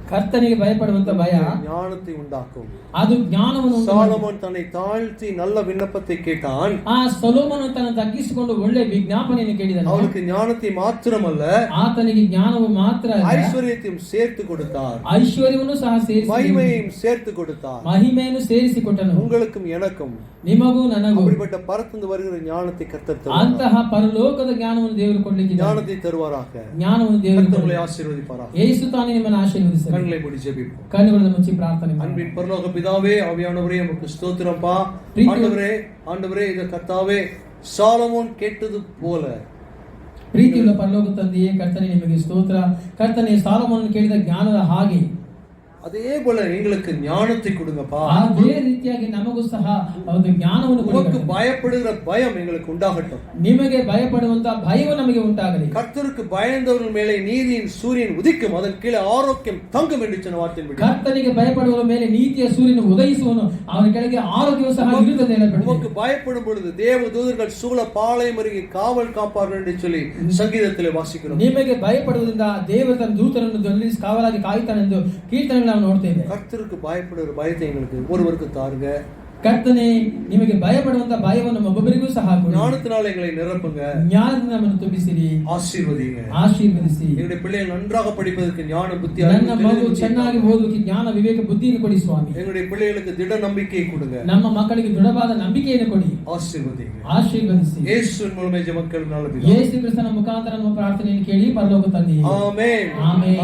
ಕರ್ತನಿಗೆ ಭಯಪಡುವಂತ ಭಯ ஞானத்தை உண்டாக்கும். ಅದು ಜ್ಞಾನವನ್ನು சாலமோன் தன்னை தாழ்த்தி நல்ல விண்ணப்பத்தை கேட்டான். ಸೊಲೊಮೋನನು ತನ್ನ ತಗ್ಗಿಸಿಕೊಂಡು ಒಳ್ಳೆ ವಿಜ್ಞಾಪನೆಯನ್ನು ಕೇಳಿದನು. அவனுக்கு ஞானத்தை மாத்திரமல்ல, ಆತನಿಗೆ ಜ್ಞಾನವು ಮಾತ್ರ ಅಲ್ಲ, ஐஸ்வர்யத்தையும் சேர்த்து கொடுத்தார். ಐಶ್ವರ್ಯವನ್ನು ಸಹ ಸೇರಿಸಿ, மகிமையையும் சேர்த்து கொடுத்தார். ಮಹಿಮೆಯನ್ನು ಸೇರಿಸಿಕೊಟ್ಟನು. உங்களுக்கும் எனக்கும், ನಿಮಗೂ ನನಗೂ அப்படிப்பட்ட பரத்துந்து வருகிற ஞானத்தை கர்த்தர் தருவார். ಅಂತಹ ಪರಲೋಕದ ಜ್ಞಾನವನ್ನು ದೇವರು ಕೊಡಲಿಕ್ಕೆ ஞானத்தை தருவாராக. ಜ್ಞಾನವನ್ನು ದೇವರು உங்களை ஆசீர்வதிப்பாராக. ಯೇಸು ತಾನೇ ನಿಮ್ಮನ್ನು ಆಶೀರ್ವದಿಸಲಿ. கண்களை மூடி ஜெபிப்போம். ಕಣ್ಣುಗಳನ್ನು ಮುಚ್ಚಿ ಪ್ರಾರ್ಥನೆ ಮಾಡಿ. அன்பின் பரலோக பிதாவே, ஆவியானவரே, உமக்கு ஸ்தோத்திரம்ப்பா. ஆண்டவரே, இத கர்த்தாவே சாலமோன் கேட்டது போல, ಪ್ರೀತಿಯುಳ್ಳ ಪರಲೋಕ ತಂದೆಯೇ, ಕರ್ತನೇ ನಿಮಗೆ ಸ್ತೋತ್ರ. ಕರ್ತನೇ ಸಾಲಮೋನನು ಕೇಳಿದ ಜ್ಞಾನದ ಹಾಗೆ அதே போல எங்களுக்கு ஞானத்தை கொடுங்கப்பா. ಅದೇ ರೀತಿಯಾಗಿ ನಮಗೂ ಸಹ ಒಂದು ಜ್ಞಾನವನ್ನು ಕೊಡಿ. உமக்கு பயப்படுகிற பயம் எங்களுக்கு உண்டாகட்டும். ನಿಮಗೆ ಭಯಪಡುವಂತ ಭಯವು ನಮಗೆ ಉಂಟಾಗಲಿ. கர்த்தருக்கு பயந்தவர்கள் மேலே நீதியின் சூரியன் உதிக்கும், அதன் கீழே ஆரோக்கியம் தங்கும் என்று சொன்ன வார்த்தையின்படி ಕರ್ತನಿಗೆ ಭಯಪಡುವ ಮೇಲೆ ನೀತಿಯ ಸೂರ್ಯನು ಉದಯಿಸುವನು, ಅವನ ಕೆಳಗೆ ಆರೋಗ್ಯವು ಸಹ ಇರುತ್ತದೆ ಹೇಳಲ್ಪಟ್ಟಿದೆ. உமக்கு பயப்படும் பொழுது தேவ தூதர்கள் சூழ பாளையம் அருகே காவல் காப்பார்கள் என்று சொல்லி ಸಂಗೀತத்திலே வாசிக்கிறோம். ನಿಮಗೆ ಭಯಪಡುವುದರಿಂದ ದೇವರು ತನ್ನ ದೂತರನ್ನು ದೊರಕಿಸಿ ಕಾವಲಾಗಿ ಕಾಯುತ್ತಾನೆಂದು ಕೀರ್ತನೆಗಳನ್ನು ನಾವು ನೋಡ್ತೇವೆ. கர்த்தருக்கு பயப்படுகிற பயத்தை எங்களுக்கு ஒருவருக்கு தாருங்க. ಕರ್ತನೇ, ನಿಮಗೆ ಭಯಪಡುವಂತ ಭಯವನ್ನು ಒಬ್ಬೊಬ್ಬರಿಗೂ ಸಹ ಕೊಡಿ. ஞானத்தினால எங்களை நிரப்புங்க. ಜ್ಞಾನದಿಂದ ನಮ್ಮನ್ನು ತುಂಬಿಸಿರಿ, ಆಶೀರ್ವದಿಸಿ. எங்களுடைய பிள்ளைகள் நன்றாக படிப்பதற்கு ஞாನ புத்தி, ನನ್ನ ಮಗು ಚೆನ್ನಾಗಿ ಓದುವುದಕ್ಕೆ ಜ್ಞಾನ ವಿವೇಕ ಬುದ್ಧಿಯನ್ನು ಕೊಡಿ ಸ್ವಾಮಿ. எங்களுடைய பிள்ளைகளுக்கு திட நம்பிக்கையை கொடுங்க. ನಮ್ಮ ಮಕ್ಕಳಿಗೆ ದೃಢವಾದ ನಂಬಿಕೆಯನ್ನು ಕೊಡಿ, ಆಶೀರ್ವದಿಸಿ. ಯೇಸುವಿನ ಮೂಲಕ ಜಮಕ್ಕಳು ನಾಳೆ ಯೇಸು ಕ್ರಿಸ್ತನ ಮುಖಾಂತರ ನಮ್ಮ ಪ್ರಾರ್ಥನೆಯನ್ನು ಕೇಳಿ ಪರಲೋಕ ತಂದೆಯೇ. ಆಮೆನ್. ಆಮೆನ್.